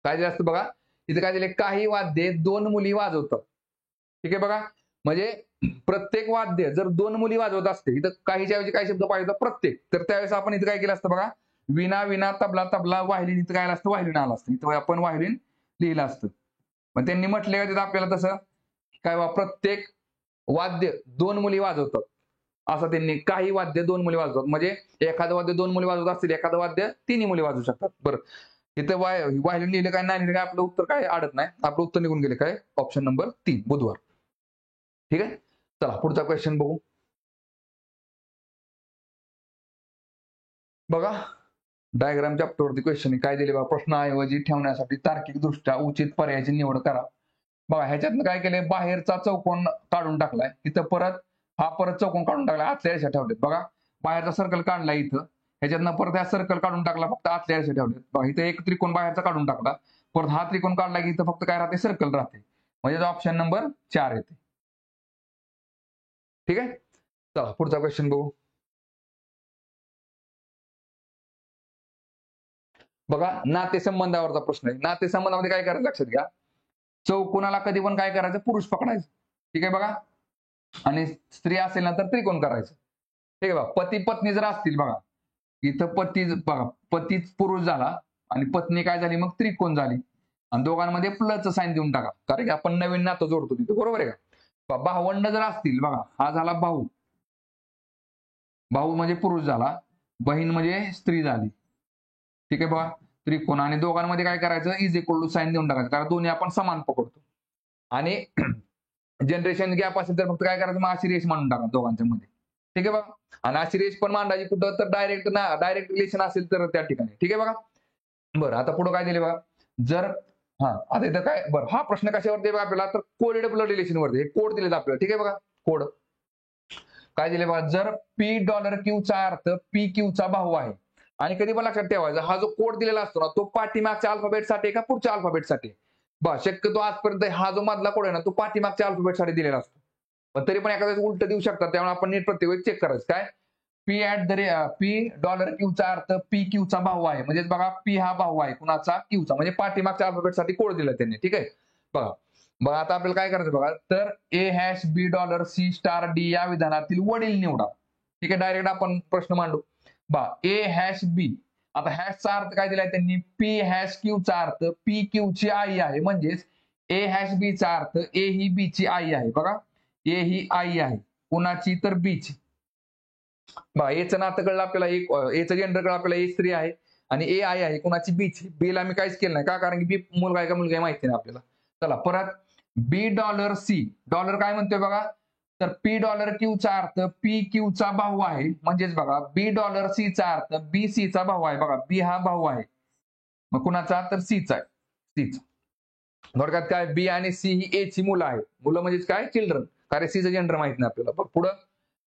काय दिलं असतं बघा. इथे काय दिले? काही वाद्ये 2 मुली वाजवतात. ठीक आहे बघा. म्हणजे प्रत्येक वाद्य जर 2 मुली वाजवत असते, इथं काहीच्या ऐवजी काय शब्द पाहिजे होता? प्रत्येक. तर त्यावेळेस आपण इथं काय केलं असतं बघा. वीणा, वीणा, तबला, तबला, व्हायोलिन. इथं काय आलं असतं? व्हायोलिन आलं असतं. इथं आपण व्हायोलिन लिहिलं असतं. पण त्यांनी म्हटले का तिथं आपल्याला तसं? काय बा प्रत्येक वाद्य 2 मुली वाजवतात. असं त्यांनी काही वाद्य 2 मुली वाजवतात. म्हणजे एखादं वाद्य 2 मुली वाजवत असतील, एखादं वाद्य 3 मुली वाजवू शकतात. बरं इथं व्हायोलिन लिहिलं काय नाही लिहिलं काय आपलं उत्तर काय अडत नाही. आपलं उत्तर निघून गेले काय? ऑप्शन नंबर 3 बुधवार. ठीक आहे. चला पुढचा क्वेश्चन बघू. बघा डायग्राम चॅप्टरवरती क्वेश्चन काय दिले बघा. प्रश्नाऐवजी ठेवण्यासाठी तार्किकदृष्ट्या उचित पर्यायाची निवड करा. बघा ह्याच्यातनं काय केलंय? बाहेरचा चौकोन काढून टाकलाय. इथं परत हा परत चौकोन काढून टाकला. आतल्या रेषा ठेवलेत. बघा बाहेरचा सर्कल काढलाय इथं. ह्याच्यातनं परत हा सर्कल काढून टाकला. फक्त आतल्या रेषा ठेवलेत. बघा इथं एक त्रिकोण बाहेरचा काढून टाकला. परत हा त्रिकोण काढला की इथं फक्त काय राहते? सर्कल राहते. म्हणजे ऑप्शन नंबर 4 येते. ठीक आहे. चला पुढचा क्वेश्चन बघू. बघा नातेसंबंधावरचा प्रश्न आहे. नातेसंबंधामध्ये काय करायचं लक्षात घ्या. चौकोनाला कधी पण काय करायचं? पुरुष पकडायचं. ठीक आहे बघा. आणि स्त्री असेल ना तर त्रिकोण करायचं. ठीक आहे बघा. पती पत्नी जर असतील बघा, इथं पती बघा, पती पुरुष झाला आणि पत्नी काय झाली मग त्रिकोण झाली. आणि दोघांमध्ये प्लसचं साईन देऊन टाका, कारण की आपण नवीन नातं जोडतो तिथं, बरोबर आहे का. भावंड जर असतील बघा, हा झाला भाऊ, भाऊ म्हणजे पुरुष झाला, बहीण म्हणजे स्त्री झाली. ठीक आहे बघा. त्रिकोण आणि दोघांमध्ये काय करायचं, इज इक्वल टू साईन देऊन टाकायचं, कारण दोन्ही आपण समान पकडतो. आणि जनरेशन गॅप असेल तर फक्त काय करायचं, मग अशी रेष मांडून टाका दोघांच्या मध्ये. ठीक आहे बघा. आणि अशी रेष पण मांडायची कुठं, तर डायरेक्ट रिलेशन असेल तर त्या ठिकाणी. ठीक आहे बघा. बरं, आता पुढे काय दिले बघा, जर आता इथं काय बरं, हा प्रश्न कशावरती बघा आपल्याला, तर कोडेड ब्लड रिलेशन वरती. हे कोड दिलेत आपल्याला. ठीक आहे बघा. कोड काय दिले बघा, जर $P चा अर्थ PQ चा भाऊ आहे. आणि कधी पण लक्षात ठेवायचा, हा जो कोड दिलेला असतो ना, तो पाठीमागच्या अल्फाबेटसाठी का पुढच्या अल्फाबेटसाठी. बघा, शक्यतो आजपर्यंत हा जो मधला कोड आहे ना, तो पाठीमागच्या अल्फाबेटसाठी दिलेला असतो. पण तरी पण एखाद्या उलट देऊ शकतात, त्यामुळे आपण नीट प्रत्येक वेळी चेक करायचं. काय $P चा अर्थ PQ चा भाऊ आहे. म्हणजेच बघा, P हा भाऊ आहे कुणाचा, Q चा. म्हणजे पाठीमागच्या अल्फाबेटसाठी कोड दिला त्यांनी. ठीक आहे बघा. बघा आता आपल्याला काय करायचं बघा, तर $A#B$C*D या विधानातील वडील निवडा. ठीक आहे. डायरेक्ट आपण प्रश्न मांडू. A#B. आता हॅशचा अर्थ काय दिलाय त्यांनी, P#Q चा अर्थ PQ ची आई आहे. म्हणजेच A#B चा अर्थ A ही B ची आई आहे. बघा, A ही आई आहे कुणाची, तर B ची. बघा, एचं नातं कळलं आपल्याला, एचं जेंडर कळलं आपल्याला, ए स्त्री आहे आणि ए आई आहे कुणाची, बी ची. बी ला मी काहीच केलं नाही का, कारण की बी मुलगा आहे का मुलगा आहे माहिती नाही आपल्याला. चला परत $B.C. डॉलर काय म्हणतोय बघा, तर $P.Q चा अर्थ PQ चा भाऊ आहे. म्हणजेच बघा, $B.C चा अर्थ BC चा भाऊ आहे. बघा, B हा भाऊ आहे, मग कुणाचा, तर C चा आहे. C चा. थोडक्यात काय, बी आणि सी ही ए ची मुलं आहेत. मुलं म्हणजेच काय, चिल्ड्रन. कारण सीचं जेंडर माहित नाही आपल्याला. पुढं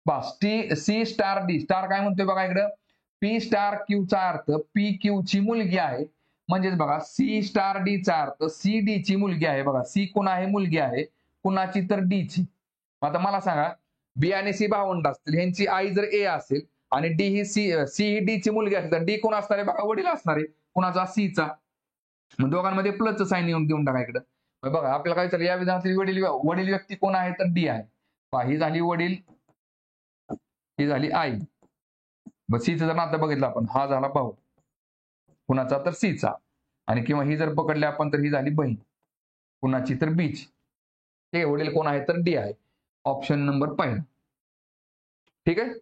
बस C*D. स्टार काय म्हणतोय बघा इकडं, P*Q चा अर्थ PQ ची मुलगी आहे. म्हणजेच बघा, C*D चा अर्थ CD ची मुलगी आहे. बघा, C कोण आहे, मुलगी आहे कुणाची, तर D ची. आता मला सांगा, बी आणि सी भावंड असतील, ह्यांची आई जर ए असेल आणि डी ही सी ही डी ची मुलगी असेल, तर डी कोण असणार आहे बघा, वडील असणार आहे कुणाचा, सी चा. मग दोघांमध्ये प्लसचं साईन देऊन टाका इकडं. बघा आपल्याला काय विचारलं, या विधानातील वडील व्यक्ती कोण आहे, तर डी आहे. ही झाली वडील, ही झाली आई. बस सीचं जर नातं बघितलं आपण, हा झाला भाऊ कुणाचा, तर सीचा. आणि किंवा ही जर पकडली आपण, तर ही झाली बहीण कुणाची, तर बीची. ठीक आहे. वडील कोण आहे, तर डी आहे. ऑप्शन नंबर पहिला. ठीक आहे.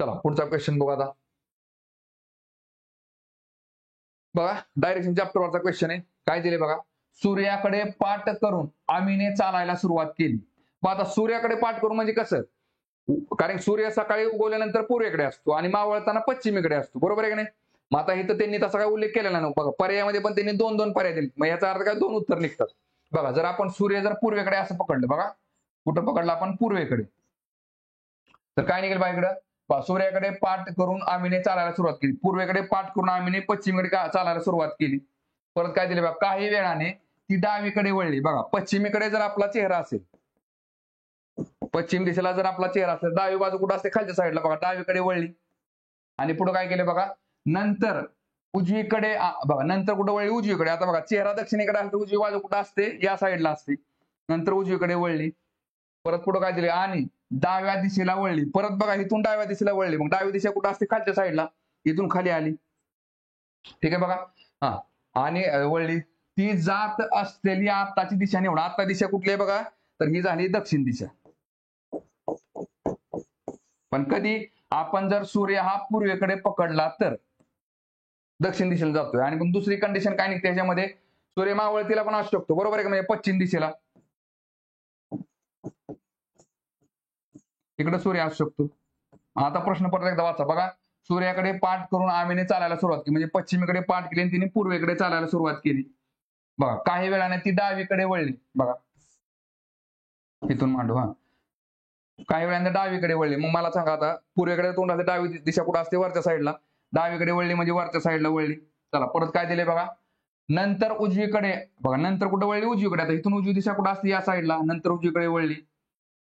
चला पुढचा क्वेश्चन बघा. आता बघा, डायरेक्शन चॅप्टरवरचा क्वेश्चन आहे. काय दिले बघा, सूर्याकडे पाठ करून आम्हीने चालायला सुरुवात केली. मग आता सूर्याकडे पाठ करून म्हणजे कसं, कारण सूर्य सकाळी उगवल्यानंतर पूर्वेकडे असतो आणि मावळताना पश्चिमेकडे असतो, बरोबर आहे की नाही. मग आता इथं त्यांनी तसा काय उल्लेख केलेला नाही बघा. पर्यायामध्ये पण त्यांनी दोन पर्याय दिले. मग याचा अर्थ काय, 2 उत्तर निघतात. बघा, जर आपण सूर्य जर पूर्वेकडे असं पकडलं, बघा कुठं पकडलं आपण, पूर्वेकडे, तर काय निघेल बघा इकडं, सूर्याकडे पाठ करून आम्हीने चालायला सुरुवात केली. पूर्वेकडे पाठ करून आम्हीने पश्चिमेकडे चालायला सुरुवात केली. परत काय दिले बघा, काही वेळाने ती डावीकडे वळली. बघा, पश्चिमेकडे जर आपला चेहरा असेल, पश्चिम दिशेला जर आपला चेहरा असेल, डावी बाजू कुठं असते, खालच्या साईडला. बघा, डावीकडे वळली. आणि पुढे काय केलं बघा, नंतर उजवीकडे बघा, नंतर कुठं वळली, उजवीकडे. आता बघा, चेहरा दक्षिणेकडे असतो, उजवी बाजू कुठं असते, या साईडला असते. नंतर उजवीकडे वळली. परत पुढे काय दिले, आणि डाव्या दिशेला वळली. परत बघा, इथून डाव्या दिशेला वळली. मग डावी दिशा कुठं असते, खालच्या साईडला, इथून खाली आली. ठीक आहे बघा. हा, आणि वळली. ती जात असलेली आत्ताची दिशा निवडा. आता दिशा कुठली आहे बघा, तर ही झाली दक्षिण दिशा. पण कधी आपण जर सूर्य हा पूर्वेकडे पकडला तर दक्षिण दिशेला जातोय. आणि पण दुसरी कंडिशन काय निघते ह्याच्यामध्ये, सूर्य मावळतीला पण असू शकतो, बरोबर आहे का, म्हणजे पश्चिम दिशेला इकडे सूर्य असू शकतो. आता प्रश्न परत एकदा वाचा बघा, सूर्याकडे पाठ करून आम्हीने चालायला सुरुवात केली. म्हणजे पश्चिमेकडे पाठ केली आणि तिने पूर्वेकडे चालायला सुरुवात केली. बघा, काही वेळाने ती डावीकडे वळली. बघा, इथून मांडू. काही वेळाने डावीकडे वळली. मग मला सांगा, आता पूर्वेकडे तोंड असते, डावी दिशा कुठं असते, वरच्या साईडला. डावीकडे वळली म्हणजे वरच्या साईडला वळली. चला परत काय दिले बघा, नंतर उजवीकडे. बघा, नंतर कुठं वळली, उजवीकडे. आता इथून उजवी दिशा कुठं असते, या साईडला. नंतर उजवीकडे वळली.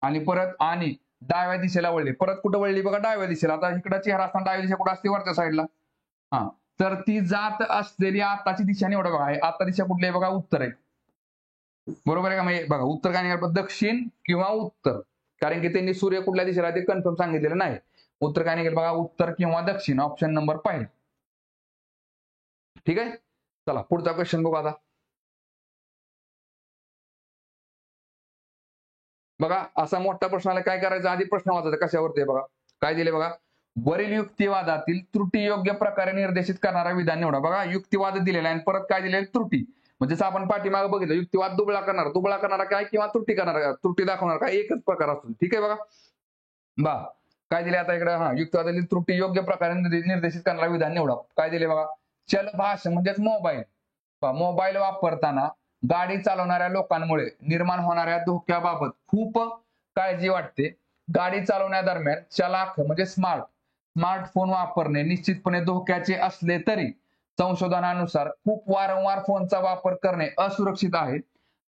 आणि परत आणि डाव्या दिशेला वळली. परत कुठं वळली बघा, डाव्या दिशेला. आता इकडे चेहरा असताना डाव्या दिशा कुठं असते, वरच्या साईडला. हा, तर ती जात असलेली आताची दिशा निवडा. बघा, आता दिशा कुठली आहे बघा, उत्तर आहे. बरोबर आहे का? म्हणजे बघा उत्तर काय निघालं, दक्षिण किंवा उत्तर, कारण की त्यांनी सूर्य कुठल्या दिशेला ते कन्फर्म सांगितलेलं नाही. उत्तर काय निघेल बघा, उत्तर किंवा दक्षिण, ऑप्शन नंबर पहिला. ठीक आहे, चला पुढचा क्वेश्चन बघू आता. बघा असा मोठा प्रश्न आला, काय करायचं, आधी प्रश्न वाचायचा कशावरती आहे बघा. काय दिले बघा, वरील युक्तिवादातील त्रुटी योग्य प्रकारे निर्देशित करणारा विधान निवडा. बघा युक्तिवाद दिलेला आहे आणि परत काय दिलेलं, त्रुटी. म्हणजे जसं आपण पाठीमागे बघितलं, युक्तिवाद दुबळा करणारा काय किंवा त्रुटी करणारा, त्रुटी दाखवणार काय, एकच प्रकार असतो. ठीक आहे बघा. बा काय दिले आता इकडे, युक्तिवादातील त्रुटी योग्य प्रकारे निर्देशित करणारा विधान निवडा. काय दिले बघा, चलभाष म्हणजेच मोबाईल. मोबाईल वापरताना गाडी चालवणाऱ्या लोकांमुळे निर्माण होणाऱ्या धोक्याबाबत खूप काळजी वाटते. गाडी चालवण्यादरम्यान चलाख म्हणजे स्मार्टफोन वापरणे निश्चितपणे धोक्याचे असले तरी संशोधनानुसार खूप वारंवार फोनचा वापर करणे असुरक्षित आहे.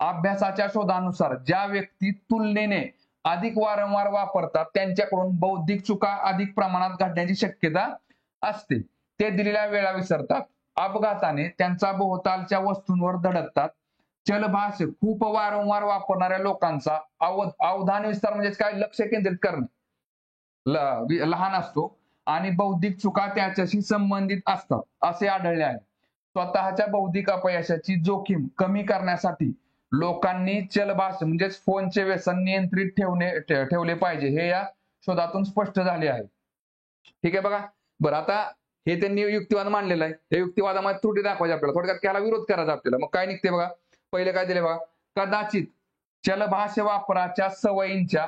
अभ्यासाच्या शोधानुसार ज्या व्यक्ती तुलनेने अधिक वारंवार वापरतात त्यांच्याकडून बौद्धिक चुका अधिक प्रमाणात घडण्याची शक्यता असते. ते दिलेल्या वेळा विसरतात, अपघाताने त्यांच्या भोवतालच्या वस्तूंवर धडकतात. चलभाष खूप वारंवार वापरणाऱ्या लोकांचा अवधान विस्तार म्हणजेच काय, लक्ष केंद्रित करणे लहान असतो आणि बौद्धिक चुका त्याच्याशी संबंधित असतात असे आढळले आहे. स्वतःच्या बौद्धिक अपयशाची जोखीम कमी करण्यासाठी लोकांनी चलभाष म्हणजेच फोनचे व्यसन नियंत्रित ठेवले पाहिजे, हे या शोधातून स्पष्ट झाले आहे. ठीक आहे बघा. बरं आता हे त्यांनी युक्तिवाद मांडलेला आहे, या युक्तिवादामध्ये त्रुटी दाखवायची आपल्याला, थोडक्यात त्याला विरोध करायचा आपल्याला. मग काय निघते बघा, पहिले काय दिले बघा, कदाचित चलभाष वापराच्या सवयींच्या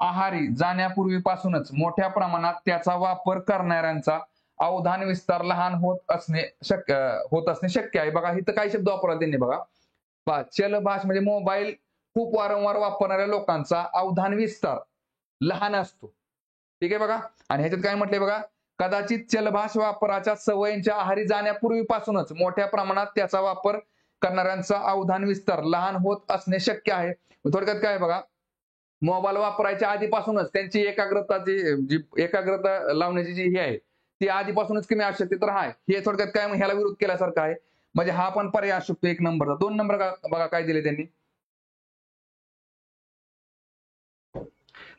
आहारी जाण्यापूर्वीपासूनच मोठ्या प्रमाणात त्याचा वापर करणाऱ्यांचा अवधान विस्तार लहान होत असणे शक्य आहे. बघा इथं काय शब्द वापरला त्यांनी बघा, चलभाष म्हणजे मोबाईल खूप वारंवार वापरणाऱ्या लोकांचा अवधान विस्तार लहान असतो. ठीक आहे बघा. आणि ह्याच्यात काय म्हटलंय बघा, कदाचित चलभाष वापराच्या सवयींच्या आहारी जाण्यापूर्वीपासूनच मोठ्या प्रमाणात त्याचा वापर करणाऱ्यांचा अवधान विस्तार लहान होत असणे शक्य आहे. थोडक्यात काय बघा, मोबाईल वापरायच्या आधीपासूनच त्यांची एकाग्रता लावण्याची जी हे आहे ती आधीपासूनच कमी असू शकते. तर हे थोडक्यात काय, ह्याला विरोध केल्यासारखं आहे. म्हणजे हा पण पर्याय असू शकतो एक नंबरचा. 2 नंबर बघा काय दिले त्यांनी,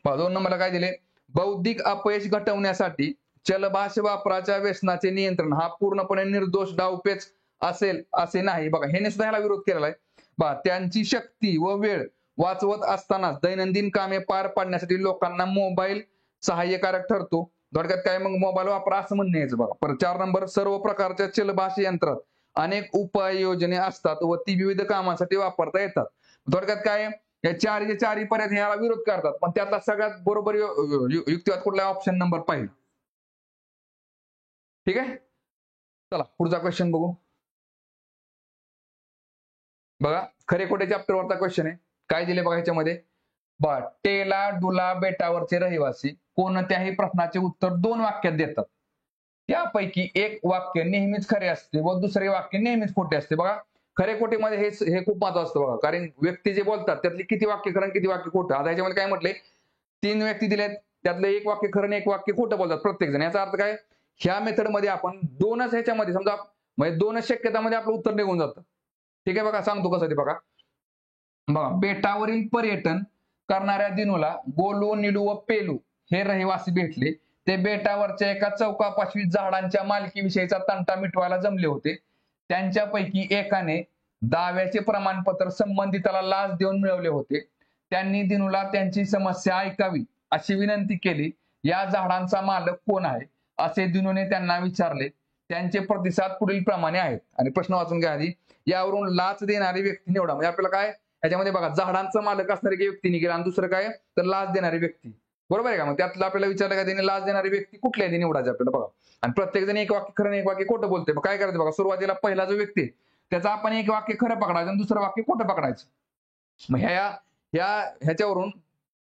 2 नंबरला काय दिले, बौद्धिक अपयश घटवण्यासाठी चलभाष वापराच्या व्यसनाचे नियंत्रण हा पूर्णपणे निर्दोष डावपेच असेल असे नाही. बघा ह्याने सुद्धा ह्याला विरोध केलेला आहे. त्यांची शक्ती व वेळ वाचवत असतानाच दैनंदिन कामे पार पाडण्यासाठी लोकांना मोबाईल सहाय्यकारक ठरतो. थोडक्यात काय, मग मोबाईल वापरा असं म्हणणं यायचं बघा. परत 4 नंबर, सर्व प्रकारच्या चलभाष यंत्रात अनेक उपाययोजने असतात व ती विविध कामांसाठी वापरता येतात. थोडक्यात काय, या चारही पर्यंत याला विरोध करतात, पण त्यातला सगळ्यात बरोबर युक्तिवाद कुठला, ऑप्शन नंबर पहिला. ठीक आहे, चला पुढचा क्वेश्चन बघू. बघा खरे खोटे चॅप्टरवरचा क्वेश्चन आहे. काय दिले बघा ह्याच्यामध्ये, टेला डुला बेटावरचे रहिवासी कोणत्याही प्रश्नाचे उत्तर 2 वाक्यात देतात. त्यापैकी एक वाक्य नेहमीच खरे असते व दुसरे वाक्य नेहमीच खोटे असते. बघा खरे खोटे मध्ये हे खूप महत्वाचं असतं बघा, कारण व्यक्ती जे बोलतात त्यातली किती वाक्य खरं किती वाक्य खोटं. आता ह्याच्यामध्ये काय म्हटले, 3 व्यक्ती दिलेत, त्यातलं एक वाक्य खरं आणि एक वाक्य खोटं बोलतात प्रत्येक जण. याचा अर्थ काय, ह्या मेथडमध्ये आपण 2च ह्याच्यामध्ये समजा म्हणजे 2च शक्यतामध्ये आपलं उत्तर निघून जातं. ठीक आहे बघा, सांगतो कसं ते बघा. बेटावरील पर्यटन करणाऱ्या दिनूला गोलू, निलू व पेलू हे रहिवासी भेटले. ते बेटावरच्या एका चौकापाशी झाडांच्या मालकीविषयीचा तंटा मिटवायला जमले होते. त्यांच्यापैकी एकाने दाव्याचे प्रमाणपत्र संबंधिताला लाच देऊन मिळवले होते. त्यांनी दिनूला त्यांची समस्या ऐकावी अशी विनंती केली. या झाडांचा मालक कोण आहे असे दिनूने त्यांना विचारले. त्यांचे प्रतिसाद पुढील प्रमाणे आहेत. आणि प्रश्न वाचून घ्या आधी. यावरून लाच देणारी व्यक्ती निवडा. म्हणजे आपल्याला काय याच्यामध्ये बघा, झाडांचा मालक असणारी व्यक्ती निघेल आणि दुसरं काय तर लाच देणारी व्यक्ती. बरोबर आहे का. मग त्यातलं आपल्याला विचारलं का त्याने लाच देणारी व्यक्ती कुठल्या निवडायची आपल्याला बघा. आणि प्रत्येक जण एक वाक्य खरं एक वाक्य खोटं बोलते. मग काय करायचं बघा, सुरुवातीला पहिला जो व्यक्ती त्याचा आपण एक वाक्य खरं पकडायचं आणि दुसरं वाक्य खोटं पकडायचं. मग ह्याच्यावरून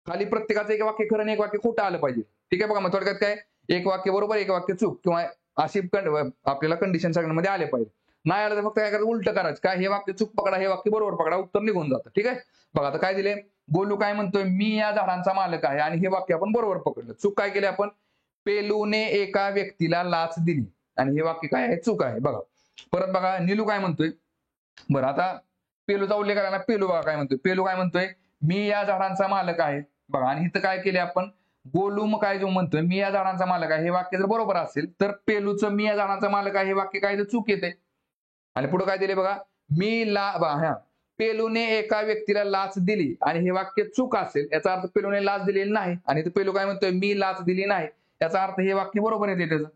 खाली प्रत्येकाचं एक वाक्य खरं एक वाक्य खोटं आलं पाहिजे. ठीक आहे बघा. मग थोडक्यात काय, एक वाक्य बरोबर एक वाक्य चूक किंवा अशी आपल्याला कंडिशन सगळ्यांमध्ये आले पाहिजे. नाही आलं तर फक्त काय करायचं, उलट करायचं. काय, हे वाक्य चूक पकडा हे वाक्य बरोबर पकडा, उत्तर निघून जातं. ठीक आहे बघा. आता काय दिले, गोलू काय म्हणतोय, मी या झाडांचा मालक आहे, आणि हे वाक्य आपण बरोबर पकडलं. चूक काय केली आपण, पेलूने एका व्यक्तीला लाच दिली, आणि हे वाक्य काय आहे, चूक आहे. बघा परत बघा, निलू काय म्हणतोय, बरं आता पेलूचा उल्लेख आला ना, पेलू बघा काय म्हणतोय, पेलू काय म्हणतोय, मी या झाडांचा मालक आहे. बघा आणि इथं काय केले आपण, गोलू मग काय जो म्हणतोय मी या झाडांचा मालक आहे, हे वाक्य जर बरोबर असेल तर पेलूचं मी या झाडांचा मालक आहे हे वाक्य काय तर चूक येते. आणि पुढे काय दिले बघा, पेलूने एका व्यक्तीला लाच दिली आणि हे वाक्य चूक असेल, याचा अर्थ पेलूने लाच दिलेली नाही. आणि पेलू काय म्हणतोय, मी लाच दिली नाही, याचा अर्थ हे वाक्य बरोबर येते त्याचं.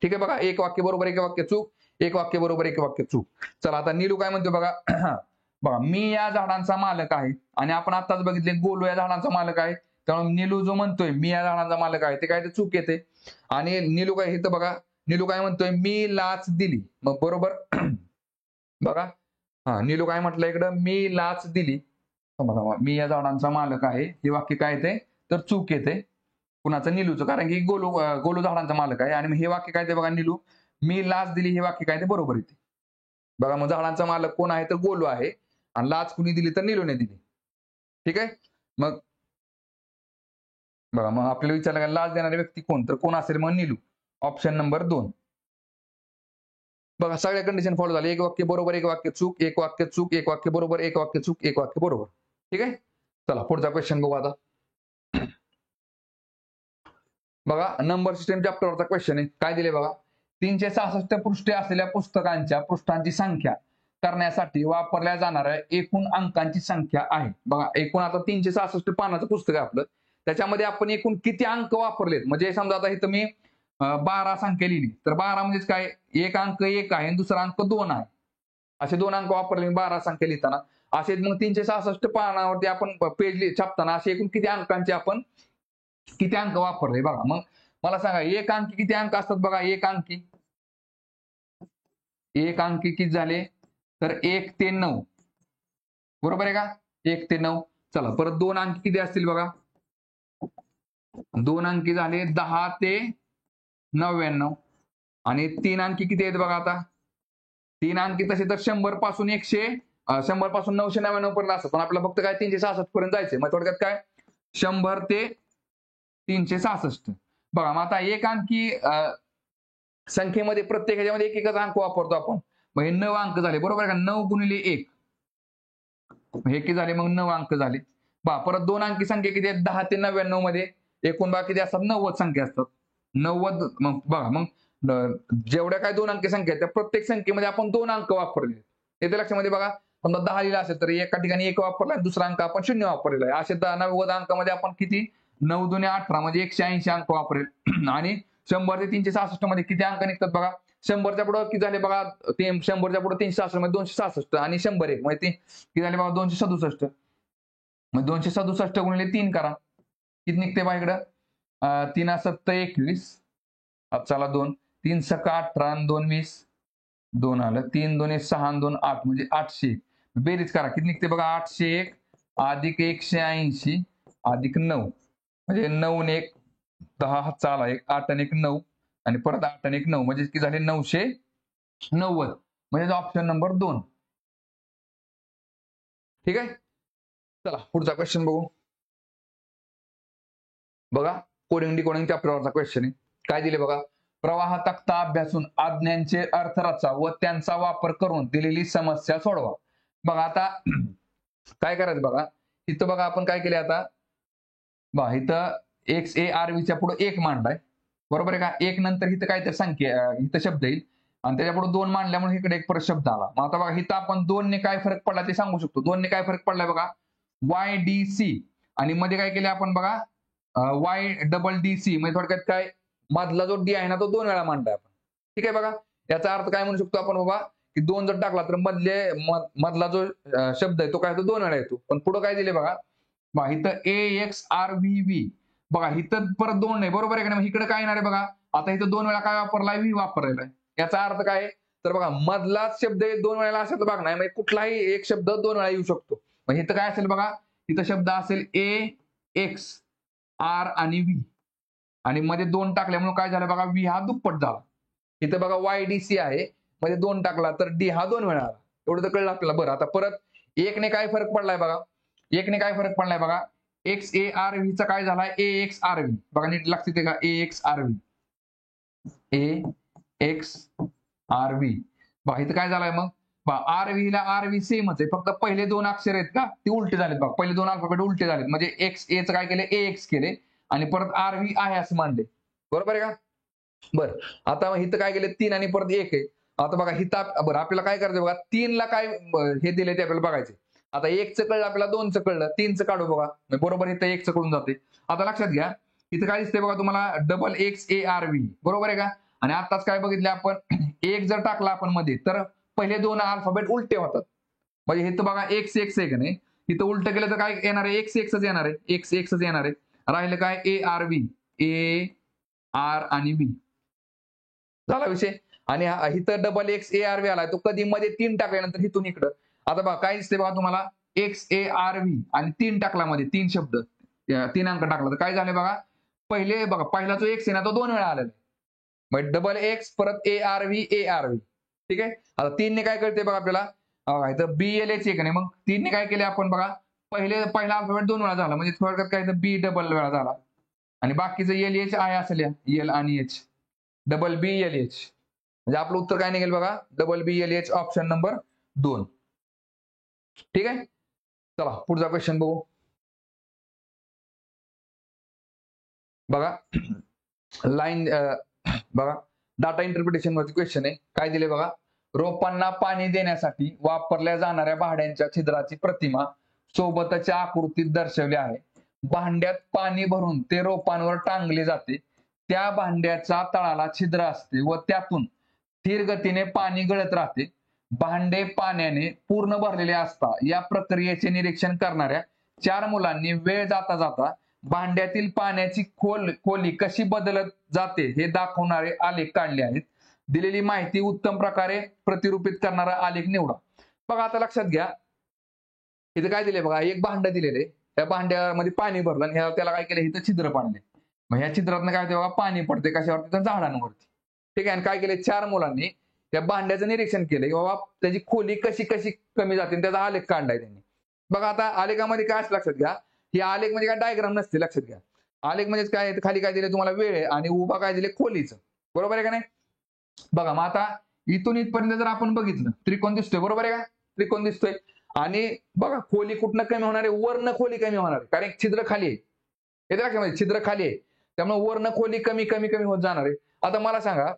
ठीक आहे बघा, एक वाक्य बरोबर एक वाक्य चूक, एक वाक्य बरोबर एक वाक्य चूक. चला आता नीलू काय म्हणतोय बघा, बघा मी या झाडांचा मालक आहे आणि आपण आताच बघितले गोलू या झाडांचा मालक आहे, त्यामुळे नीलू जो म्हणतोय मी या झाडांचा मालक आहे ते काय ते चूक येते. आणि नीलू काय इथं बघा, नीलू काय म्हणतोय मी लाच दिली, मग बरोबर बघा नीलू काय म्हटलं इकडं, मी लाच दिली, मी या झाडांचा मालक आहे हे वाक्य काय येते तर चूक येते कुणाचं, नीलूचं, कारण की गोलू झाडांचा मालक आहे. आणि हे वाक्य काय ते बघा, नीलू मी लाच दिली हे वाक्य काय ते बरोबर येते. बघा मग झाडांचा मालक कोण आहे तर गोलू आहे आणि लाच कुणी दिली तर नीलूने दिली. ठीक आहे, मग बघा मग आपल्याला विचारलं लाच देणारी व्यक्ती कोण, तर कोण असेल मग नीलू, ऑप्शन नंबर 2. बघा सगळ्या कंडिशन फॉलो झाले, एक वाक्य बरोबर एक वाक्य चूक, एक वाक्य चूक, एक वाक्य बरोबर एक वाक्य चूक, एक वाक्य बरोबर. ठीक आहे, चला पुढचा क्वेश्चन बघू आता. बघा नंबर सिस्टम चॅप्टरवरचा क्वेश्चन आहे, काय दिले बघा, 366 पृष्ठे असलेल्या पुस्तकांच्या पृष्ठांची संख्या करण्यासाठी वापरल्या जाणाऱ्या एकूण अंकांची संख्या आहे. बघा एकूण आता 366 पानाचं पुस्तक आहे आपलं, त्याच्यामध्ये आपण एकूण किती अंक वापरलेत, म्हणजे समजा आता इथं मी 12 संख्या लिहिली तर 12 म्हणजेच काय, एक अंक 1 आहे आणि दुसरा अंक 2 आहे, असे 2 अंक वापरले 12 संख्या लिहिताना. असे मग 366 पानावरती आपण पेज छापताना असे एकूण किती अंकांचे आपण किती अंक वापरले बघा. मग मला सांगा एक अंकी किती अंक असतात बघा, एक अंकी किती झाले तर 1 ते 9, बरोबर आहे का, 1 ते 9. चला परत 2 अंकी किती असतील बघा, 2 अंकी झाले 10 ते 99. आणि 3 अंकी किती आहेत बघा, आता 3 अंकी तसे तर 100 पासून 100 पासून 999 पर्यंत असतात, पण आपल्याला फक्त काय 366 पर्यंत जायचंय. मग थोडक्यात काय 100 ते 366. बघा मग आता एक अंकी संख्येमध्ये प्रत्येक ह्याच्यामध्ये एक एकच अंक वापरतो आपण, मग हे 9 अंक झाले, बरोबर आहे का, 9 गुणिले 1 हे किती झाले, मग 9 अंक झाले. परत 2 अंकी संख्या किती आहेत, 10 ते 99 मध्ये एकूण बाकी किती असतात, 90 संख्या असतात, 90. मग बघा मग जेवढ्या काय 2 अंकी संख्या आहेत त्या प्रत्येक संख्येमध्ये आपण 2 अंक वापरले, येते लक्षामध्ये बघा. समजा 10 लिहिला असेल तर एका ठिकाणी 1 वापरला आणि दुसरा अंक आपण 0 वापरलेला आहे. असे 90 अंकामध्ये आपण किती 9 दुने 18 म्हणजे 180 अंक वापरेल. आणि 100 ते 366 मध्ये किती अंक निघतात बघा, 100च्या पुढे किती झाले बघा, 100च्या पुढे 366 मध्ये 266 आणि 101 म्हणजे किती झाले बघा 267. मग 267 गुणिले 3 करा, किती निघते बघा इकडं, 3 7 21, चला 2 3 6 18 आणि 2 20, 2 आलं, 3 2 6 आणि 2 8 म्हणजे 800. बेरीज करा किती निघते बघा, 801 अधिक 180 अधिक 9 म्हणजे 9 आणि 1 10, चाला 1 8 आणि 1 9 आणि परत 8 आणि 1 9 म्हणजे किती झाले 990, म्हणजे ऑप्शन नंबर 2. ठीक आहे, चला पुढचा क्वेश्चन बघू. बघा कोडिंग डिकोडिंग चॅप्टरवरचा क्वेश्चन आहे, काय दिले बघा, प्रवाह तक्ता अभ्यासून आज्ञांचे अर्थ रचा व त्यांचा वापर करून दिलेली समस्या सोडवा. बघा आता काय करायचं बघा, इथं बघा आपण काय केले आता, बघा इथं XARV च्या पुढे 1 मांडलाय, बरोबर आहे का, 1 नंतर इथं काय तर संख्या इथं शब्द येईल आणि त्याच्या पुढे 2 मांडल्यामुळे इकडे एक परत शब्द आला. मग आता बघा इथं आपण 2 ने काय फरक पडला ते सांगू शकतो. 2 ने काय फरक पडलाय बघा, YDC आणि मध्ये काय केले आपण बघा YDDC, म्हणजे थोडक्यात काय मधला जो डी आहे ना तो 2 वेळा मांडलाय आपण. ठीक आहे बघा, याचा अर्थ काय म्हणू शकतो आपण बाबा, की 2 जर टाकला तर मधला जो शब्द आहे तो काय तो 2 वेळा येतो. पण पुढे काय दिले बघा, इथं AXRVV, बघा इथं परत 2 नाही, बरोबर आहे का नाही, इकडे काय येणार आहे बघा, आता इथं 2 वेळा काय वापरलाय, व्ही वापरलेला आहे. याचा अर्थ काय तर बघा मधलाच शब्द 2 वेळेला असेल तर बघा नाही, म्हणजे कुठलाही एक शब्द 2 वेळा येऊ शकतो. मग इथं काय असेल बघा, इथं शब्द असेल AXR आणि व्ही आणि मध्ये 2 टाकल्यामुळे काय झालं बघा, व्ही हा दुप्पट झाला. इथं बघा YDC आहे, मध्ये 2 टाकला तर डी हा 2 वेळा आला. एवढं तर कळलं आपल्याला. बरं आता परत 1 ने काय फरक पडलाय बघा, 1 ने काय फरक पडलाय बघा, XARV चा काय झालाय AXRV, बघा नीट लक्षात येते का, AXRV बघा इथं काय झालंय मग, आरव्ही ला आरव्ही सेमच आहे, फक्त पहिले दोन अक्षर आहेत का ती उलटे झालेत बघा, पहिले दोन अल्फाबेट उलटे झालेत, म्हणजे एक्स एचं काय केले ए एक्स केले आणि परत आरव्ही आहे असं मानले. बरोबर आहे का? बरं, आता इथं काय केले 3 आणि परत 1 आहे. आता बघा इथं बरं आपल्याला काय करायचं बघा, 3 ला काय हे दिले ते आपल्याला बघायचे. आता 1चं कळलं आपल्याला, 2चं कळलं, 3चं काढू बघा. बरोबर इथं 1चं कळून जाते. आता लक्षात घ्या, इथं काय दिसतंय बघा तुम्हाला double X A R V. बरोबर आहे का? आणि आताच काय बघितलं आपण, एक जर टाकला आपण मध्ये तर पहिले दोन अल्फाबेट उलटे होतात. म्हणजे इथं बघा एक्स एक्स आहे का नाही, इथं उलट केलं तर काय येणार आहे, एक्स एक्सच येणार आहे, एक्स एक्सच येणार आहे. राहिलं काय A R V, A R आणि व्ही झाला विषय. आणि इथं double X A R V आलाय, तो कधी मध्ये 3 टाकल्यानंतर इथून इकडं. आता बघा काय दिसते बघा तुम्हाला, एक्स ए आर व्ही आणि 3 टाकला मध्ये, 3 शब्द 3 अंक टाकला तर काय झाले बघा, पहिले बघा पहिला जो एक्स आहे ना तो 2 वेळा आलेला. मग डबल एक्स परत A R V A R V. ठीक आहे. आता 3 ने काय करते बघा आपल्याला, इथं बी एल एच आहे का नाही, मग 3 ने काय केले आपण बघा, पहिला अल्फाबेट 2 वेळा झाला, म्हणजे थोडक्यात काय बी डबल वेळा झाला आणि बाकीचं एल एच आहे असेल, एल आणि एच डबल बी एल एच. म्हणजे आपलं उत्तर काय निघेल बघा, डबल बी एल एच ऑप्शन नंबर 2. ठीक आहे. चला पुढचा क्वेश्चन बघू. बघा लाईन बघा, डाटा इंटरप्रिटेशन वरती क्वेश्चन आहे. काय दिले बघा, रोपांना पाणी देण्यासाठी वापरल्या जाणाऱ्या भांड्यांच्या छिद्राची प्रतिमा सोबतच्या आकृतीत दर्शवली आहे. भांड्यात पाणी भरून ते रोपांवर टांगले जाते. त्या भांड्याच्या तळाला छिद्र असते व त्यातून स्थिर गतीने पाणी गळत राहते. भांडे पाण्याने पूर्ण भरलेले असता. या प्रक्रियेचे निरीक्षण करणाऱ्या 4 मुलांनी वेळ जाता जाता भांड्यातील पाण्याची खोली कशी बदलत जाते हे दाखवणारे आलेख काढले आहेत. दिलेली माहिती उत्तम प्रकारे प्रतिरूपित करणारा आलेख निवडा. बघा आता लक्षात घ्या, इथे काय दिले बघा, एक भांड दिलेले, त्या भांड्यामध्ये पाणी भरलं आणि त्याला काय केलं, इथं छिद्र पाडले. मग ह्या छिद्रातनं काय होते बघा, पाणी पडते कशावरती, तर झाडांवरती. ठीक आहे. आणि काय केले, 4 मुलांनी त्या भांड्याचं निरीक्षण केलं की बाबा त्याची खोली कशी कशी कमी जाते, त्याचा आलेख काढलाय त्यांनी. बघा आता आलेखामध्ये काय असं लक्षात घ्या, ही आलेख म्हणजे काय डायग्राम नसते, लक्षात घ्या. आलेख म्हणजे काय, खाली काय दिले तुम्हाला वेळ आणि उभा काय दिले खोलीचं. बरोबर आहे का नाही? बघा मग आता इथून इथपर्यंत जर आपण बघितलं, त्रिकोण दिसतोय. बरोबर आहे का? त्रिकोण दिसतोय. आणि बघा खोली कुठनं कमी होणार आहे, वरनं खोली कमी होणार आहे, कारण छिद्र खाली आहे. येते लक्षामध्ये, छिद्र खाली आहे, त्यामुळे वरनं खोली कमी कमी कमी होत जाणार आहे. आता मला सांगा,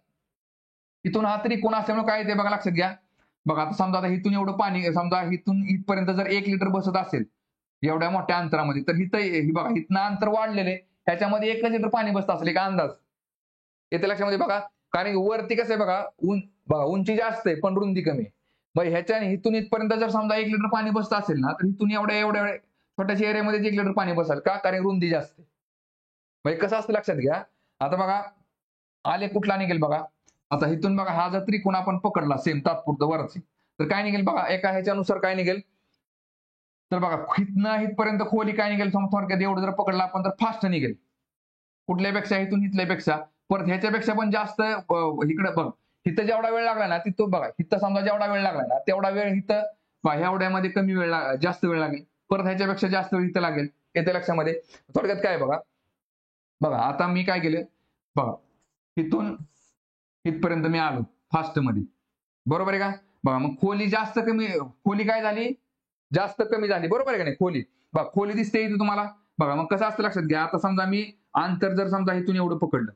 इथून हा त्रिकोण असल्यामुळे काय येते बघा, लक्षात घ्या. बघा आता समजा आता इथून एवढं पाणी, समजा इथून इथपर्यंत जर 1 लिटर बसत असेल एवढ्या मोठ्या अंतरामध्ये, तर इथं बघा इथनं अंतर वाढलेले, त्याच्यामध्ये 1 लिटर पाणी बसत असेल, एक अंदाज येते लक्षामध्ये. बघा कारण वरती कसं आहे बघा, बघा उंची जास्त आहे पण रुंदी कमी आहे. मग ह्याच्या इथून इथपर्यंत जर समजा 1 लिटर पाणी बसत असेल ना, तर इथून एवढ्या एवढ्या छोट्याशा एरियामध्ये 1 लिटर पाणी बसेल का, कारण रुंदी जास्त आहे. म्हणजे कसं असतं लक्षात घ्या. आता बघा आलेख कुठला निघेल बघा, आता इथून बघा हा जर त्रिकोण आपण पकडला सेम तात्पुरतं वरची, तर काय निघेल बघा, एका ह्याच्यानुसार काय निघेल, तर बघा इथनं इथपर्यंत खोली काय निघेल, थोडक्यात एवढं जर पकडलं आपण तर फास्ट निघेल, कुठल्यापेक्षा इथून इथल्यापेक्षा. परत ह्याच्यापेक्षा पण जास्त इकडे बघ, इथं जेवढा वेळ लागला ना तिथं बघा, इथं समजा जेवढा वेळ लागला ना तेवढा वेळ इथं एवढ्यामध्ये कमी वेळ जास्त वेळ लागेल, परत ह्याच्यापेक्षा जास्त वेळ इथं लागेल. येते लक्षामध्ये. थोडक्यात काय बघा, बघा आता मी काय केलं बघा, इथून इथपर्यंत मी आलो फास्ट मध्ये. बरोबर आहे का? बघा मग खोली जास्त कमी, खोली काय झाली, जास्त कमी झाली. बरोबर आहे का नाही? खोली बघा, खोली दिसते इथे तुम्हाला. बघा मग कसं असतं लक्षात घ्या, आता समजा मी अंतर जर समजा इथून एवढं पकडलं,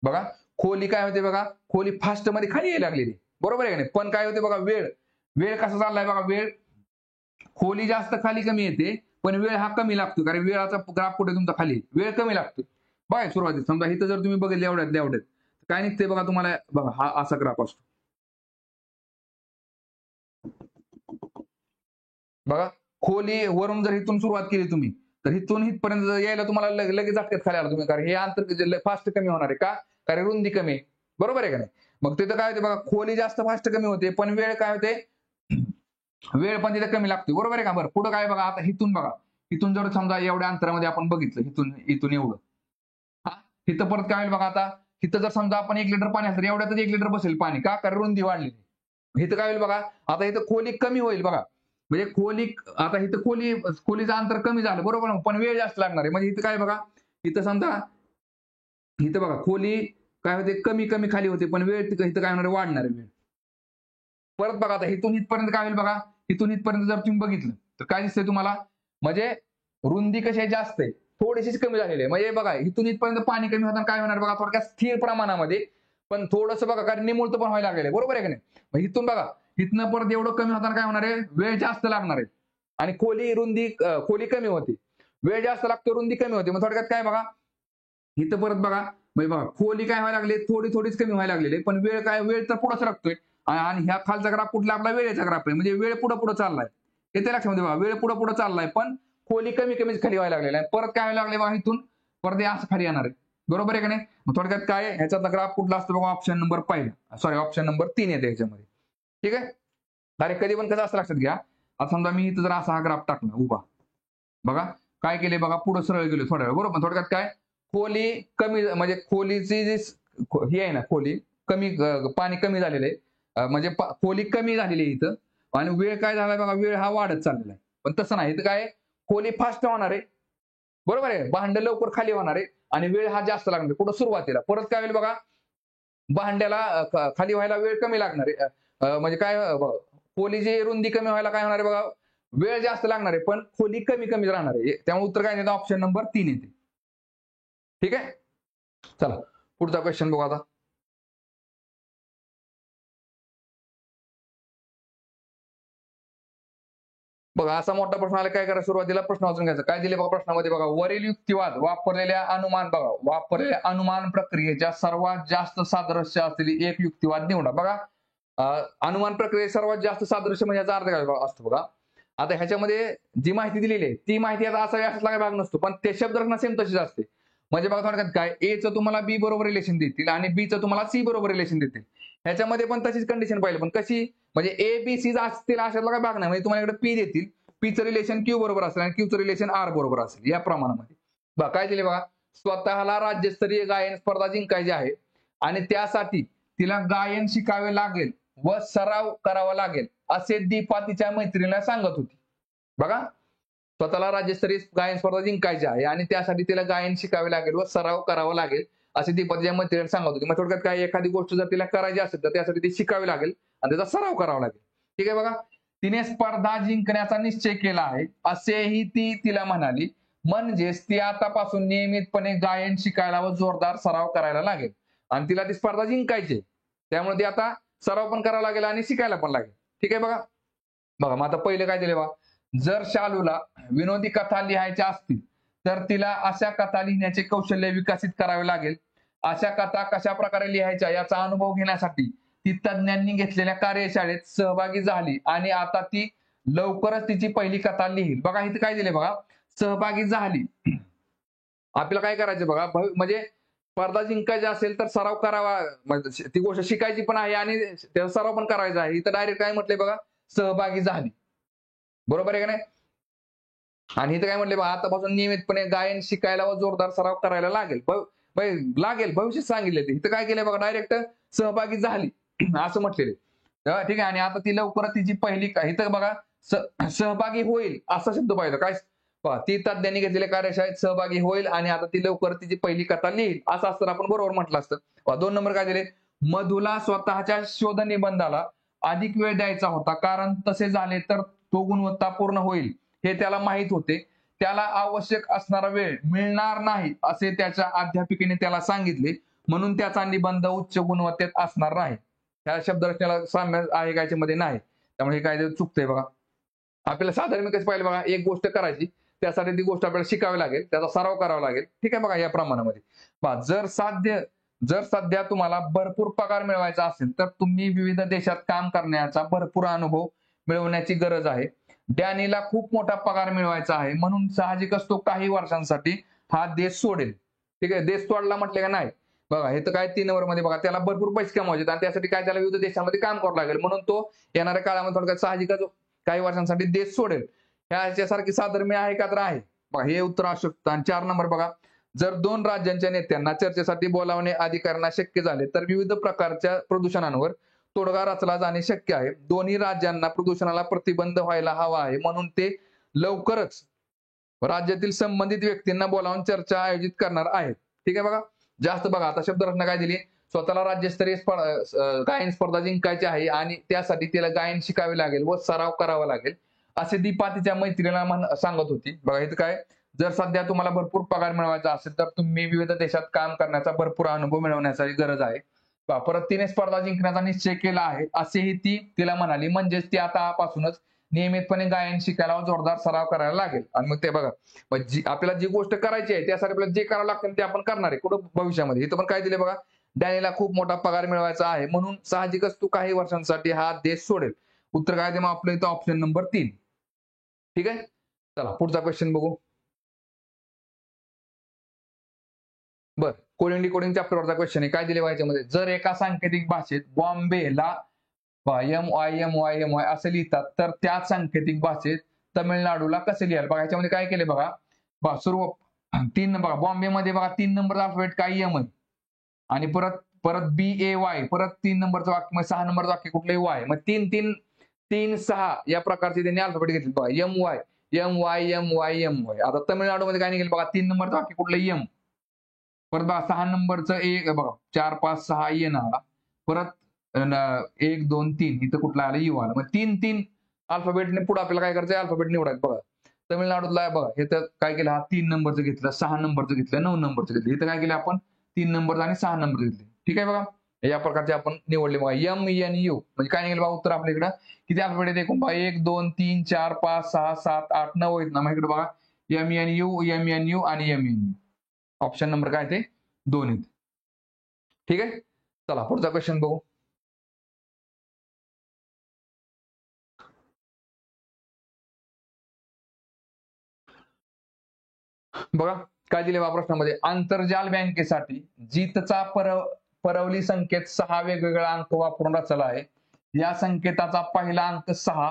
बघा खोली काय होते बघा, खोली फास्ट मध्ये खाली यायला लागलेली. बरोबर आहे का नाही? पण काय होते बघा, वेळ वेळ कसा चाललाय बघा, वेळ खोली जास्त खाली कमी येते पण वेळ हा कमी लागतो, कारण वेळाचा ग्राफ कुठे तुमचा खाली, वेळ कमी लागतो. बघा सुरुवातीत समजा इथं जर तुम्ही बघितलं एवढ्यात काय निघते बघा तुम्हाला, बघा हा असा ग्राफ असतो. बघा खोली वरून जर इथून सुरुवात केली तुम्ही, तर इथून इथपर्यंत यायला तुम्हाला लगेच झटक्यात खाली आला तुम्ही, कारण हे अंतर फास्ट कमी होणार आहे का, कारण रुंदी कमी. बरोबर आहे का नाही? मग तिथं काय होते बघा, खोली जास्त फास्ट कमी होते पण वेळ काय होते, वेळ पण तिथे कमी लागते. बरोबर आहे का? बरं पुढे काय बघा, आता इथून बघा, इथून जर समजा एवढ्या अंतरामध्ये आपण बघितलं, इथून इथून एवढं, हा इथं परत काय होईल बघा, आता इथं जर समजा आपण 1 लिटर पाणी असेल, एवढ्यातच 1 लिटर बसेल पाणी का, कारण रुंदी वाढली. इथं काय होईल बघा, आता इथं खोली कमी होईल बघा, म्हणजे खोली आता इथं खोलीचं अंतर कमी झालं. बरोबर, पण वेळ जास्त लागणार आहे. म्हणजे इथं काय बघा, इथं समजा इथं बघा खोली काय होते, कमी कमी खाली होते पण वेळ इथं काय होणार, वाढणार आहे वेळ. परत बघा आता इथून इथपर्यंत काय होईल बघा, इथून इथपर्यंत जर तुम्ही बघितलं तर काय दिसतंय तुम्हाला, म्हणजे रुंदी कशी आहे, जास्त आहे, थोडीशीच कमी झालेली आहे. म्हणजे बघा इथून इथपर्यंत पाणी कमी होताना काय होणार बघा, थोडक्यात स्थिर प्रमाणामध्ये, पण थोडंसं बघा कारण निमुळतं पण व्हायला लागलेलं आहे, बरोबर आहे की नाही. मग इथून बघा, इथनं परत एवढं कमी होताना काय होणार आहे, वेळ जास्त लागणार आहे आणि खोली कमी होती, वेळ जास्त लागतो, रुंदी कमी होते. मग थोडक्यात काय बघा, इथं परत बघा, म्हणजे बघा खोली काय व्हायला लागली, थोडीच कमी व्हायला लागलेली आहे, पण वेळ तर पुढे सरकतोय. आणि ह्या खालचा ग्राफ कुठला, आपला वेळेचा ग्राफ आहे, म्हणजे वेळ पुढे चाललाय. येते लक्षामध्ये बघा, वेळ पुढे चाललाय, पण खोली कमी खाली व्हायला लागलेला आहे. परत काय व्हायला लागले बघा, इथून परत हे असं खाली येणार आहे, बरोबर आहे का नाही. मग थोडक्यात काय आहे, ह्याचा ग्राफ कुठला असतो बघा, ऑप्शन नंबर पहिला, सॉरी ऑप्शन नंबर 3 येते ह्याच्यामध्ये. ठीक आहे. अरे कधी पण कसं असं लक्षात घ्या, आता समजा मी इथं जर असा हा ग्राफ टाकला उभा, बघा काय केले बघा, पुढे सरळ गेलो थोड्या वेळ, बरोबर. थोडक्यात काय, खोली कमी, म्हणजे खोलीची जी ही आहे ना, खोली कमी, पाणी कमी झालेलं आहे, म्हणजे खोली कमी झालेली आहे इथं, आणि वेळ काय झालाय बघा, वेळ हा वाढत चाललेला आहे. पण तसं नाही, इथं काय खोली फास्ट होणार आहे, बरोबर आहे, भांड लवकर खाली होणार आहे आणि वेळ हा जास्त लागणार आहे कुठं सुरुवातीला. परत काय होईल बघा, भांड्याला खाली व्हायला वेळ कमी लागणार आहे, म्हणजे काय खोलीची रुंदी कमी व्हायला काय होणार आहे बघा, वेळ जास्त लागणार आहे, पण खोली कमी राहणार आहे. त्यामुळे उत्तर काय येतं, ऑप्शन नंबर 3 येते. ठीक आहे. चला पुढचा क्वेश्चन बघू आता. बघा असा मोठा प्रश्न आला, काय करा, सुरुवातीला प्रश्न वाचून घ्यायचा. काय दिले बघा प्रश्नामध्ये, बघा वरील युक्तिवाद वापरलेल्या अनुमान प्रक्रियेच्या सर्वात जास्त सादृश्य असलेली एक युक्तिवाद निवडा. बघा अनुमान प्रक्रिये सर्वात जास्त सादृश्य म्हणजे याचा अर्थ काय असतो बघा. आता ह्याच्यामध्ये जी माहिती दिलेली आहे ती माहिती आता असा असायला काही भाग नसतो, पण ते शब्दरचना सेम तशीच असते. म्हणजे बघा थोडक्यात काय, ए चं तुम्हाला बी बरोबर रिलेशन देतील आणि बी चं तुम्हाला सी बरोबर रिलेशन देतील. ह्याच्यामध्ये पण तशीच कंडिशन पाहिजे, पण कशी, म्हणजे ए बी सी असतील अशातला काय भाग नाही. म्हणजे तुम्हाला इकडे पी देतील, पीचं रिलेशन क्यू बरोबर असेल आणि क्यूचं रिलेशन आर बरोबर असेल, या प्रमाणामध्ये. बघा काय दिले बघा, स्वतःला राज्यस्तरीय गायन स्पर्धा जिंकायची आहे आणि त्यासाठी तिला गायन शिकावे लागेल व सराव करावा लागेल असे दीपा तिच्या मैत्रिणीला सांगत होती. बघा स्वतःला राज्यस्तरीय गायन स्पर्धा जिंकायची आहे आणि त्यासाठी तिला गायन शिकावे लागेल व सराव करावा लागेल असे दीपा तिच्या मैत्रिणीला सांगत होती. मग थोडक्यात काय, एखादी गोष्ट जर तिला करायची असेल तर त्यासाठी ती शिकावी लागेल आणि त्याचा सराव करावा लागेल. ठीक आहे. बघा तिने स्पर्धा जिंकण्याचा निश्चय केला आहे असेही ती तिला म्हणाली, म्हणजेच ती आतापासून नियमितपणे गायन शिकायला व जोरदार सराव करायला लागेल आणि तिला ती स्पर्धा जिंकायची, त्यामुळे ती आता सराव पण करावा लागेल आणि शिकायला पण लागेल. ठीक आहे. बघा बघा मग आता पहिले काय दिले बघा, जर शालूला विनोदी कथा लिहायच्या असतील तर तिला अशा कथा लिहिण्याचे कौशल्य विकसित करावे लागेल. अशा कथा कशा प्रकारे लिहायच्या याचा अनुभव घेण्यासाठी ती तज्ञांनी घेतलेल्या कार्यशाळेत सहभागी झाली आणि आता ती लवकरच तिची पहिली कथा लिहिल. बघा इथे काय दिले बघा, सहभागी झाली. आपल्याला काय करायचं बघा, म्हणजे स्पर्धा जिंकायची असेल तर सराव करावा, म्हणजे ती गोष्ट शिकायची पण आहे आणि त्याचा सराव पण करायचा आहे. इथं डायरेक्ट काय म्हटलंय बघा, सहभागी झाली, बरोबर आहे का नाही. आणि इथं काय म्हटले बघा, आतापासून नियमितपणे गायन शिकायला व जोरदार सराव करायला लागेल. भविष्य सांगितले ते, इथं काय केलंय बघा, डायरेक्ट सहभागी झाली असं म्हटलेले. ठीक आहे. आणि आता ती लवकरच तिची पहिली, इथं बघा सहभागी होईल असा शब्द पाहिजे काय, ती तज्ञांनी घेतलेल्या कार्यशाळेत सहभागी होईल आणि आता ती लवकर तिची पहिली कथा लिहिल असं असतं, आपण बरोबर म्हटलं असतं. 2 नंबर काय दिले, मधुला स्वतःच्या शोध निबंधाला अधिक वेळ द्यायचा होता, कारण तसे झाले तर तो गुणवत्तापूर्ण होईल हे त्याला माहित होते. त्याला आवश्यक असणारा वेळ मिळणार नाही असे त्याच्या अध्यापिकेने त्याला सांगितले, म्हणून त्याचा निबंध उच्च गुणवत्तेत असणार नाही. त्या शब्दरचनेला साम्य आहे का याच्यामध्ये नाही, त्यामुळे हे काय चुकतंय बघा. आपल्याला साधारण कसं पाहिजे बघा, एक गोष्ट करायची त्यासाठी ती गोष्ट आपल्याला शिकावी लागेल, त्याचा सराव करावा लागेल. ठीक आहे. बघा या प्रमाणामध्ये जर सध्या तुम्हाला भरपूर पगार मिळवायचा असेल तर तुम्ही विविध देशात काम करण्याचा भरपूर अनुभव मिळवण्याची गरज आहे. डॅनीला खूप मोठा पगार मिळवायचा आहे, म्हणून साहजिकच तो काही वर्षांसाठी हा देश सोडेल. ठीक आहे. देश सोडला म्हटले का नाही, बघा हे तर काय 3 नंबर मध्ये बघा, त्याला भरपूर पैसे कमवायचे आणि त्यासाठी काय त्याला विविध देशांमध्ये काम करावं लागेल, म्हणून तो येणाऱ्या काळामध्ये थोडक्यात साहजिकच काही वर्षांसाठी देश सोडेल. ह्याच्यासारखी साधर्म्य आहे का, तर आहे. बघा हे उत्तर असू शकतं. आणि 4 नंबर बघा, जर 2 राज्यांच्या नेत्यांना चर्चेसाठी बोलावणे अधिकाऱ्यांना शक्य झाले तर विविध प्रकारच्या प्रदूषणांवर तोडगा रचला जाणे शक्य आहे. दोन्ही राज्यांना प्रदूषणाला प्रतिबंध व्हायला हवा आहे, म्हणून ते लवकरच राज्यातील संबंधित व्यक्तींना बोलावून चर्चा आयोजित करणार आहेत. ठीक आहे. बघा जास्त बघा आता शब्दरचना काय दिली, स्वतःला राज्यस्तरीय गायन स्पर्धा जिंकायची आहे आणि त्यासाठी तिला गायन शिकावे लागेल व सराव करावा लागेल असे दीपा तिच्या मैत्रिणीला सांगत होती. बघा इथं काय, जर सध्या तुम्हाला भरपूर पगार मिळवायचा असेल तर तुम्ही विविध देशात काम करण्याचा भरपूर अनुभव मिळवण्याची गरज आहे. परत तिने स्पर्धा जिंकण्याचा निश्चय केला आहे असेही ती तिला म्हणाली. म्हणजेच ती आतापासूनच नियमितपणे गायन शिकायला जोरदार सराव करायला लागेल. आणि मग ते बघा, आपल्याला जी गोष्ट करायची आहे त्यासाठी आपल्याला जे करावं लागतं ते आपण करणार आहे कुठं भविष्यामध्ये. इथं पण काय दिले बघा, डॅनीला खूप मोठा पगार मिळवायचा आहे म्हणून साहजिकच तू काही वर्षांसाठी हा देश सोडेल. उत्तर काय ते मग आपलं इथं ऑप्शन नंबर 3. ठीक आहे, चला पुढचा क्वेश्चन बघू. बर, कोडिंग डिकोडिंग चॅप्टरवरचा क्वेश्चन आहे. काय दिले व्हायच्यामध्ये, जर एका सांकेतिक भाषेत बॉम्बेला MYMYMY असे लिहितात तर त्याच सांकेतिक भाषेत तमिळनाडूला कसे लिहाल. बघा याच्यामध्ये काय केले बघा, सुरू 3 बघा, बॉम्बेमध्ये बघा 3 नंबरचा अल्फाबेट काय एम आहे आणि परत परत BAY, परत 3 नंबरचं वाक्य, मग 6 नंबरचं वाक्य कुठलंही वाय, मग 3-3-3-6 या प्रकारचे त्यांनी अल्फाबेट घेतले. बघा MY. आता तमिळनाडूमध्ये काय निघेल बघा, 3 नंबरचं वाक्य कुठलं एम, परत बघा 6 नंबरचं एक बघा 4-5-6 एन आला, परत 1-2-3 इथं कुठला आला यू आला. मग 3-3 अल्फाबेटने पुढे आपल्याला काय करायचं, अल्फाबेट निवडायचं. बघा तमिळनाडूला बघा इथं काय केलं, हा 3 नंबरचं घेतलं, 6 नंबरचं घेतलं, 9 नंबरचं घेतलं. इथं काय केलं आपण 3 नंबर आणि 6 नंबर घेतले. ठीक आहे बघा, या प्रकारचे आपण निवडले. बघा MNU म्हणजे काय निघेल बघा उत्तर आपल्या इकडं किती अल्फाबेट येते एकूण बघा, 1 2 3 4 5 6 7 8 9 आहेत ना. मग इकडे बघा MNU आणि MNU ऑप्शन नंबर काय ते 2 आहेत. ठीक आहे, चला पुढचा क्वेश्चन बघू. बघा काय दिले बा प्रश्नामध्ये, आंतरजाल बँकेसाठी जीतचा परवली संकेत 6 वेगवेगळा अंक वापरून रचला आहे. या संकेताचा पहिला अंक 6,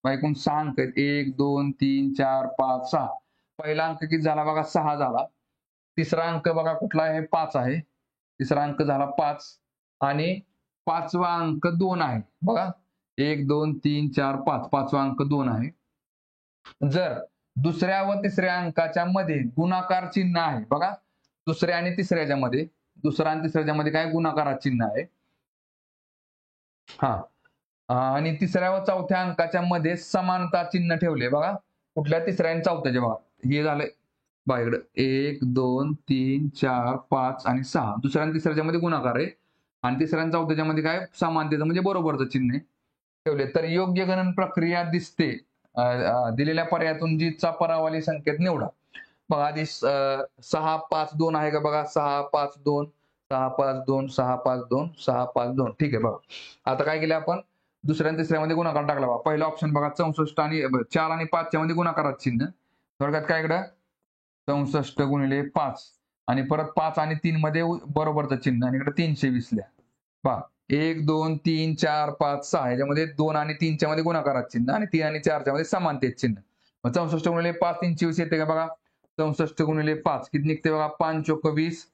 एकूण 6 अंक आहेत, 1 2 3 4 5 6. पहिला अंक किती झाला बघा 6 झाला. तिसरा अंक बघा कुठला आहे 5 आहे. तिसरा अंक झाला 5 आणि पाचवा अंक 2 आहे. बघा 1 2 3 4 5, पाचवा अंक 2 आहे. जर दुसऱ्या व तिसऱ्या अंकाच्या मध्ये गुणाकार चिन्ह आहे, बघा दुसऱ्या आणि तिसऱ्याच्या मध्ये, दुसऱ्या आणि तिसऱ्याच्या मध्ये काय गुणाकारात चिन्ह आहे. हा, आणि तिसऱ्या व चौथ्या अंकाच्या मध्ये समानता चिन्ह ठेवले. बघा कुठल्या तिसऱ्या आणि चौथ्याच्या, बघा हे झालंय बघा इकडं 1 2 3 4 5 आणि 6, दुसऱ्या आणि तिसऱ्याच्या मध्ये गुणाकार आहे आणि तिसऱ्या आणि चौथ्याच्या मध्ये काय समानतेचं म्हणजे बरोबरचं चिन्ह आहे ठेवले. तर योग्य गणन प्रक्रिया दिसते दिलेल्या पर्यायातून जीतचा परावली संकेत निवडा. बघा आधी 6 5 2 आहे का बघा, 6 5 2 6 5 2 6 5 2 6 5 2. ठीक आहे बघा, आता काय केलं आपण दुसऱ्या आणि तिसऱ्यामध्ये गुणाकार टाकला. बघा पहिला ऑप्शन बघा 64 आणि 4 आणि 5 च्या मध्ये गुणाकारात चिन्ह, थोडक्यात काय इकडं 64 गुणिले 5 आणि परत 5 आणि 3 मध्ये बरोबरचं चिन्ह आणि इकडे 320 लिहा. पहा 1 2 3 4 5 6 याच्यामध्ये 2 आणि 3 च्या मध्ये गुणाकारात चिन्ह आणि 3 आणि 4 च्या मध्ये समानतेत चिन्ह. मग 64 गुणिले 5 320 येते का बघा, 64 गुणिले 5 किती निघते बघा 5 चोक 20,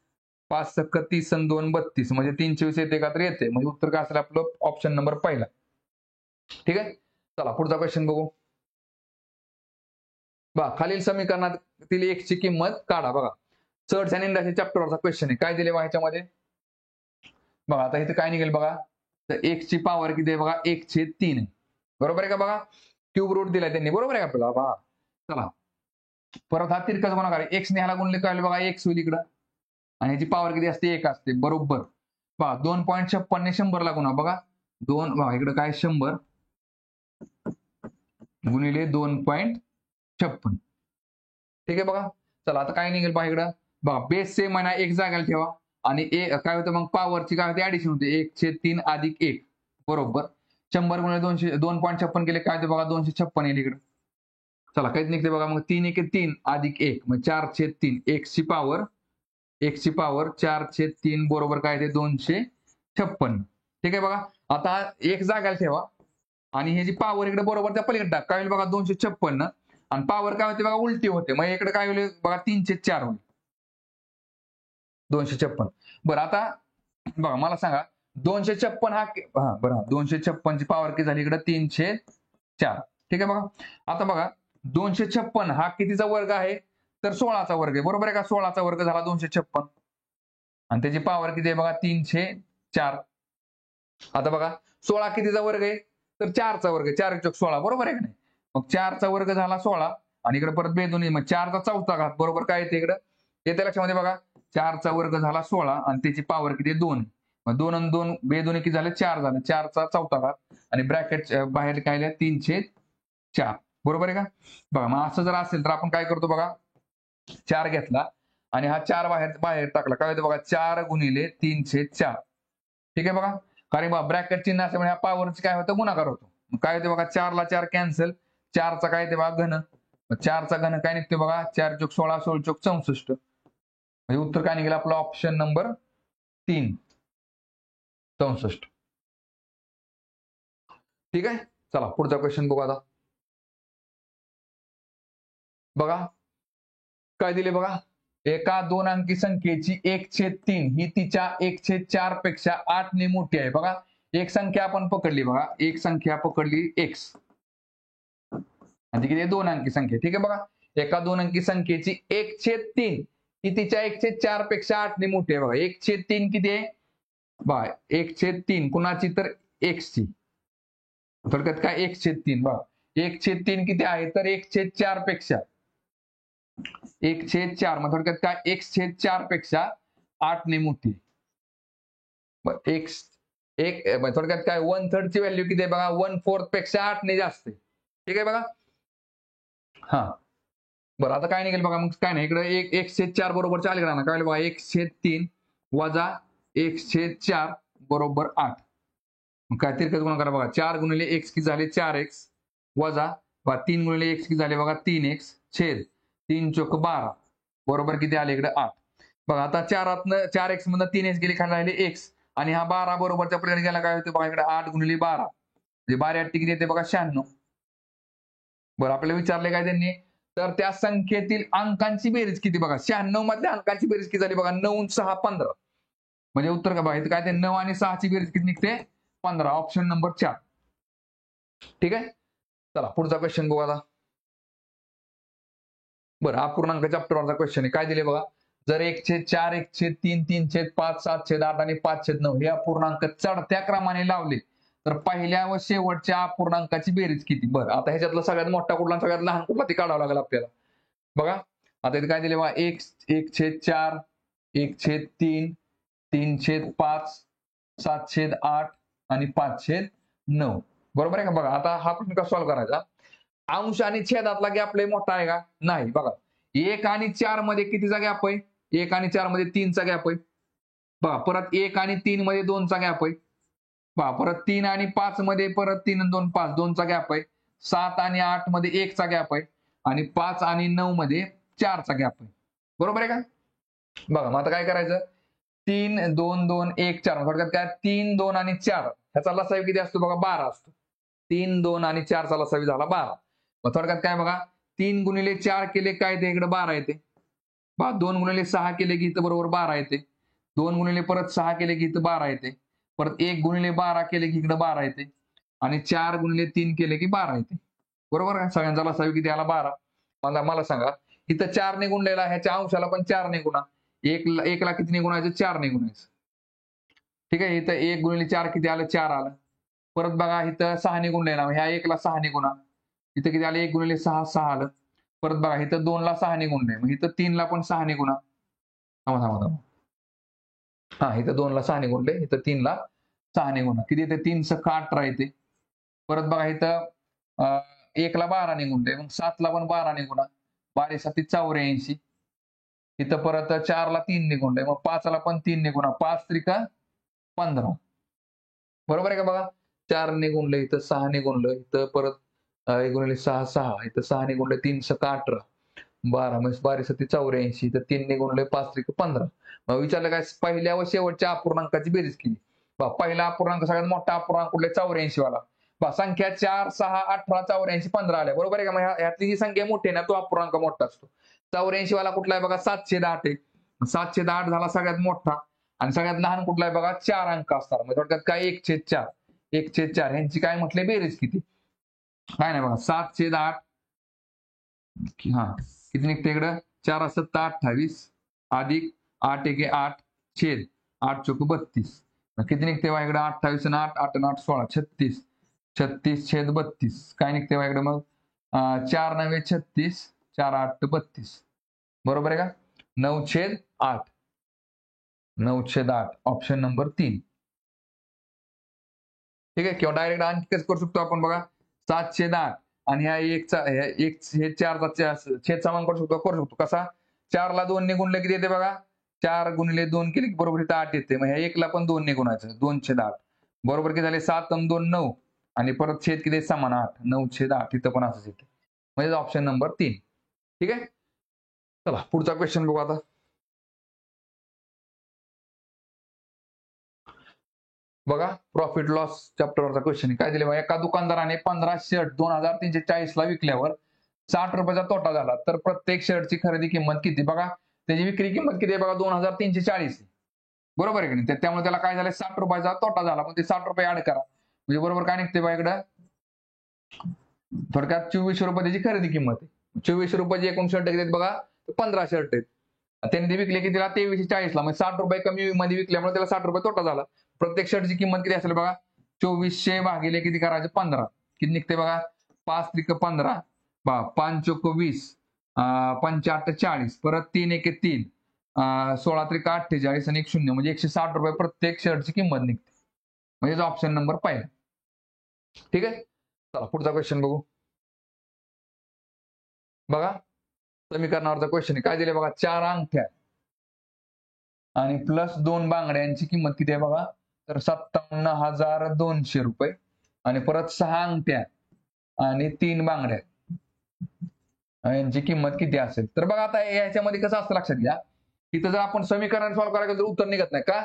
5 सक्क 30 आणि 2 32 म्हणजे 320 येते का तर येते. म्हणजे उत्तर काय असेल आपलं ऑप्शन नंबर पहिला. ठीक आहे, चला पुढचा क्वेश्चन बघू. बघा खालील समीकरणातील x ची किंमत काढा. बघा चढ आणि इंडाच्या चॅप्टरवरचा क्वेश्चन आहे. काय दिले बघा ह्याच्यामध्ये, बघा आता इथं काय निघेल बघा, तर x ची पॉवर किती आहे बघा 1/3 आहे. बरोबर आहे का बघा, क्यूब रूट दिलाय त्यांनी, बरोबर आहे आपल्याला. बघा चला परत हा तिरकाचा गुणाकार आहे, x ने ह्याला गुणले काय बघा x होईल इकडं आणि ह्याची पॉवर किती असते 1 असते. बरोबर बघा 2.56 ने 100 ला गुणा. बघा 2 बघा इकडे काय 100 गुणिले 2.56. ठीक आहे बघा, चला आता काय निघेल पहा इकडं, बघा बेस सेम आहे ना, एक जागेला ठेवा आणि काय होतं मग पॉवरची काय होते ऍडिशन होते 1/3 अधिक 1 बरोबर 100 गुणिले 200 2.56 केले काय होते बघा 256 येईल इकडे. चला काहीच निघते बघा, मग 3 1 3 अधिक 1 मग 4/3, x ची पॉवर 4/3 बरोबर काय ते 256. ठीक आहे बघा, आता एक जागेला ठेवा आणि ह्याची पॉवर इकडे बरोबर त्या पलीकडे टाक. काय होईल बघा 256 आणि पॉवर काय होते बघा उलटी होते. मग इकडे काय होईल बघा 3/4 होईल 256. बरं आता बघा मला सांगा 256 हा बरं 256 ची पॉवर किती झाली इकडे 3/4. ठीक आहे बघा, आता बघा 256 हा कितीचा वर्ग आहे तर 16चा वर्ग आहे. बरोबर आहे का, 16चा वर्ग झाला 256 आणि त्याची पॉवर किती आहे बघा 3/4. आता बघा 16 कितीचा वर्ग आहे तर 4चा वर्ग, 4 × 16 बरोबर आहे का नाही. मग 4चा वर्ग झाला 16 आणि इकडे परत बेदोन्ही मग 4चा चौथा घात बरोबर काय येते इकडे येते लक्षामध्ये बघा 4चा वर्ग झाला 16 आणि त्याची पॉवर किती 2. मग 2 आणि 2 बेदोन्ही किती झाले 4 झाले 4चा चौथा घात आणि ब्रॅकेट बाहेर काय लिहिलं 3/4 बरोबर आहे का. बघा मग असं जर असेल तर आपण काय करतो बघा 4 घेतला आणि हा 4 बाहेर बाहेर टाकला काय होतं बघा 4 × 3/4. ठीक आहे बघा कारण बघा ब्रॅकेट चिन्ह असल्यामुळे ह्या पॉवरची काय होतं गुणाकार होतो. मग काय होते बघा 4 ला 4 कॅन्सल 4चा काय येते बघा घन. 4चा घन काय निघते बघा 4 × 16 16 × 64. म्हणजे उत्तर काय निघेल आपलं ऑप्शन नंबर 3 64. ठीक आहे चला पुढचा क्वेश्चन बघू आता. बघा काय दिले बघा एका 2 अंकी संख्येची 1/3 ही तिच्या 1/4 पेक्षा 8 ने मोठी आहे. बघा एक संख्या आपण पकडली बघा एक संख्या पकडली x आणि किती 2 अंकी संख्या. ठीक आहे बघा एका 2 अंकी संख्येची 1/3 ही तिच्या 1/4 पेक्षा 8 ने मोठी आहे. बघा 1/3 किती आहे बघा 1/3 कुणाची तर x ची. थोडक्यात काय 1/3 बघा 1/3 किती आहे तर 1/4 पेक्षा 1/4 मग थोडक्यात काय 1/4 पेक्षा 8 ने मोठी. थोडक्यात काय 1/3 ची व्हॅल्यू किती आहे बघा 1/4 पेक्षा 8 ने जास्त आहे. ठीक आहे बघा हा बरं आता काय निघेल बघा मग काय नाही इकडे 1/4 बरोबर चालेल ना काय बघा 1/3 वजा 1/4 बरोबर 8. मग काय तिरकस गुणाकार बघा 4 × x किती झाले 4x वजा 3 × x किती झाले बघा 3x छेद 3 × 12 बरोबर किती आले इकडे 8. बघा आता 4x मधनं 3x गेली खाली राहिले x आणि हा 12 बरोबरच्या पर्यंत गेला काय होते बघा इकडे 8 × 12 म्हणजे 12 किती येते बघा 96. बरं आपल्याला विचारले काय त्यांनी तर त्या संख्येतील अंकांची बेरीज किती बघा 96 मधल्या अंकांची बेरीज किती झाली बघा 9 6 15 म्हणजे उत्तर का बघा इथं काय ते 9 आणि 6 ची बेरीज किती निघते 15 ऑप्शन नंबर 4. ठीक आहे चला पुढचा क्वेश्चन बघू आता. बरं अपूर्णांक चॅप्टरवरचा क्वेश्चन आहे काय दिले बघा जर 1/4 1/3 3/5 7/8 आणि 5/9 हे अपूर्णांक चढत्या क्रमाने लावले तर पहिल्या व शेवटच्या अपूर्णांकाची बेरीज किती. बरं आता ह्याच्यातला सगळ्यात मोठा कुठला सगळ्यात लहान कुठला ते काढावं लागेल आपल्याला. बघा आता इथे काय दिले बघा 1/4 1/3 3/5 7/8 आणि 5/9 बरोबर आहे का. बघा आता हा प्रश्न कसा सॉल्व्ह करायचा अंश आणि छेदातला गॅप लय मोठा आहे का नाही. बघा 1 आणि 4 मध्ये कितीचा गॅप आहे 1 आणि 4 मध्ये 3चा गॅप आहे. बघा परत 1 आणि 3 मध्ये 2चा गॅप आहे. पहा परत 3 आणि 5 मध्ये परत 3 आणि 2 5 2चा गॅप आहे. 7 आणि 8 मध्ये 1चा गॅप आहे आणि 5 आणि 9 मध्ये 4चा गॅप आहे. बरोबर आहे का. बघा मग आता काय करायचं 3 2 2 1 4 थोडक्यात काय 3 2 आणि 4 ह्याचा लसावी किती असतो बघा 12 असतो. 3 2 आणि 4चा लसावी झाला 12. मग थोडक्यात काय बघा 3 × 4 केले काय ते इकडे 12 येते. 2 × 6 केले की इथं बरोबर 12 येते. 2 × परत 6 केले की इथं 12 येते. परत 1 × 12 केले की इकडे 12 येते आणि 4 × 3 केले की 12 येते. बरोबर का सगळ्यांचा लसावी किती आला 12. मला सांगा इथं 4 ने गुणलेला ह्याच्या अंशाला पण 4 ने गुणा 1 ला किती ने गुणायचं 4 ने गुणायचं. ठीक आहे इथं 1 × 4 किती आलं 4 आलं. परत बघा इथं 6 ने गुणलेला ह्या 1 ला 6 ने गुणा इथं किती आलं 1 × 6 6 आलं. परत बघा इथं 2 ला 6 ने गुणले मग इथं 3 ला पण 6 ने गुणा. थांबा हा इथं 2 ला 6 ने गुणले इथं 3 ला 6 ने गुणा किती येते 3 6 18 येते. परत बघा इथं 1 ला 12 ने गुणले मग 7 ला पण 12 ने गुणा 12 7 84. इथं परत 4 ला 3 ने गुणले मग 5 ला पण 3 ने गुणा 5 त्रिका 15. बरोबर आहे का बघा 4 ने गुणले इथं 6 ने गुणलं इथं परत 1 × 6 6 इथं 6 ने गुणले 3 6 18 12 म्हणजे 12 7 84 इथं 3 ने गुणले 5 त्रिक 15. मग विचारलं काय पहिल्या व शेवटच्या अपूर्णांकाची बेरीज केली. पहिला अपूर्णांक सगळ्यात मोठा अपूर्णांक कुठले 84 वाला संख्या 4 6 18 84 15 आल्या बरोबर आहे का. मग ह्यातली जी संख्या मोठी आहे ना तो अपूर्णांक मोठा असतो. 84 वाला कुठला आहे बघा 7/8 आहे. 7/8 झाला सगळ्यात मोठा आणि सगळ्यात लहान कुठला आहे बघा 4 अंक असतात. म्हणजे थोडक्यात काय 1/4 1/4 यांची काय म्हटले बेरीज किती काय नाही बघा 7/8 हा किती निघते इकडं 4 7 28 अधिक 8 1 8 छेद 8×32 किती निघते बघा इकडे 28 आणि 8 8 आणि 8 16 36 36 छेद 32 काय निघते बघा इकडे मग 4 9 36 4 8 32 बरोबर आहे का 9/8 9/8 ऑप्शन नंबर 3 ठीक आहे किंवा डायरेक्ट आणखी कसं करू शकतो आपण बघा 7/8 आणि ह्या एक हे 4चा छेद समान करू शकतो कसा 4 ला 2 ने गुणले किती येते बघा 4 गुणिले 2 केले की बरोबर इथं 8 येते मग ह्या 1 ला पण 2 ने गुणायचं 2/8 बरोबर किती झाले 7 आणि 2 9 आणि परत छेद किती समान 8 9/8 इथं पण असंच येते म्हणजे ऑप्शन नंबर 3 ठीक आहे चला पुढचा क्वेश्चन बघू आता बघा प्रॉफिट लॉस चॅप्टरवरचा क्वेश्चन काय दिले बघा एका दुकानदाराने 15 शर्ट 2340 ला विकल्यावर 60 रुपयाचा तोटा झाला तर प्रत्येक शर्टची खरेदी किंमत किती बघा त्याची विक्री किंमत किती आहे बघा 2340 बरोबर आहे की नाही त्यामुळे त्याला काय झालं 60 रुपयाचा तोटा झाला पण ते 60 रुपये ऍड करा म्हणजे बरोबर काय निघते बघा इकडं थोडक्यात 2400 रुपये त्याची खरेदी किंमत आहे 2400 रुपयाची एकूण शर्ट आहेत बघा 15 शर्ट आहेत त्यांनी विकले की तिला 2340 ला म्हणजे 60 रुपये कमी मध्ये विकल्यामुळे त्याला 60 रुपये तोटा झाला प्रत्येक शर्टची किंमत किती असेल बघा 2400 भागिले किती करायचे 15 किती निघते बघा 5 त्रिक 15 5 चोक 20 5 8 40 परत 3 1 3 16 त्रिक 48 आणि 1 0 म्हणजे 160 रुपये प्रत्येक शर्टची किंमत निघते म्हणजे ऑप्शन नंबर पहिला ठीक आहे चला पुढचा क्वेश्चन बघू बघा समीकरणावरचा क्वेश्चन काय दिले बघा 4 अंगठ्या आणि प्लस 2 बांगड्यांची किंमत किती आहे बघा तर 57,200 रुपये आणि परत 6 अंगठ्या आणि 3 बांगड्या यांची किंमत किती असेल तर बघा आता याच्यामध्ये कसं असतं लक्षात घ्या इथं जर आपण समीकरण सॉल्व्ह करायला तर उत्तर निघत नाही का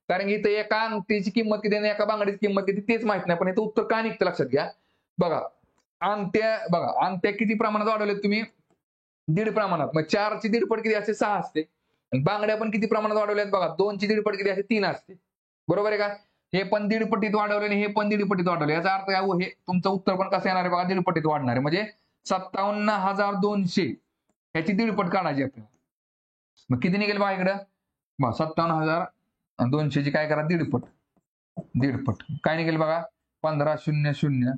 कारण इथं एका अंगठीची किंमत किती आणि एका बांगडीची किंमत किती तेच माहित नाही पण इथं उत्तर का निघतं लक्षात घ्या बघा अंगठ्या किती प्रमाणात वाढवले तुम्ही 1.5 प्रमाणात मग 4 ची 1.5 पट किती असते 6 असते आणि बांगड्या पण किती प्रमाणात वाढवल्यात बघा 2 ची 1.5 पट किती असते 3 असते बरोबर आहे का हे पण 1.5 पटीत वाढवले आणि हे पण 1.5 पटीत वाढवले याचा अर्थ काय हे तुमचं उत्तर पण कसं येणार आहे बघा 1.5 पटीत वाढणार आहे म्हणजे 57,200 ह्याची 1.5 पट काढायची आपल्याला मग किती निघेल बघा इकडं 57,200 ची काय करा 1.5 पट 1.5 पट काय निघेल बघा 15,00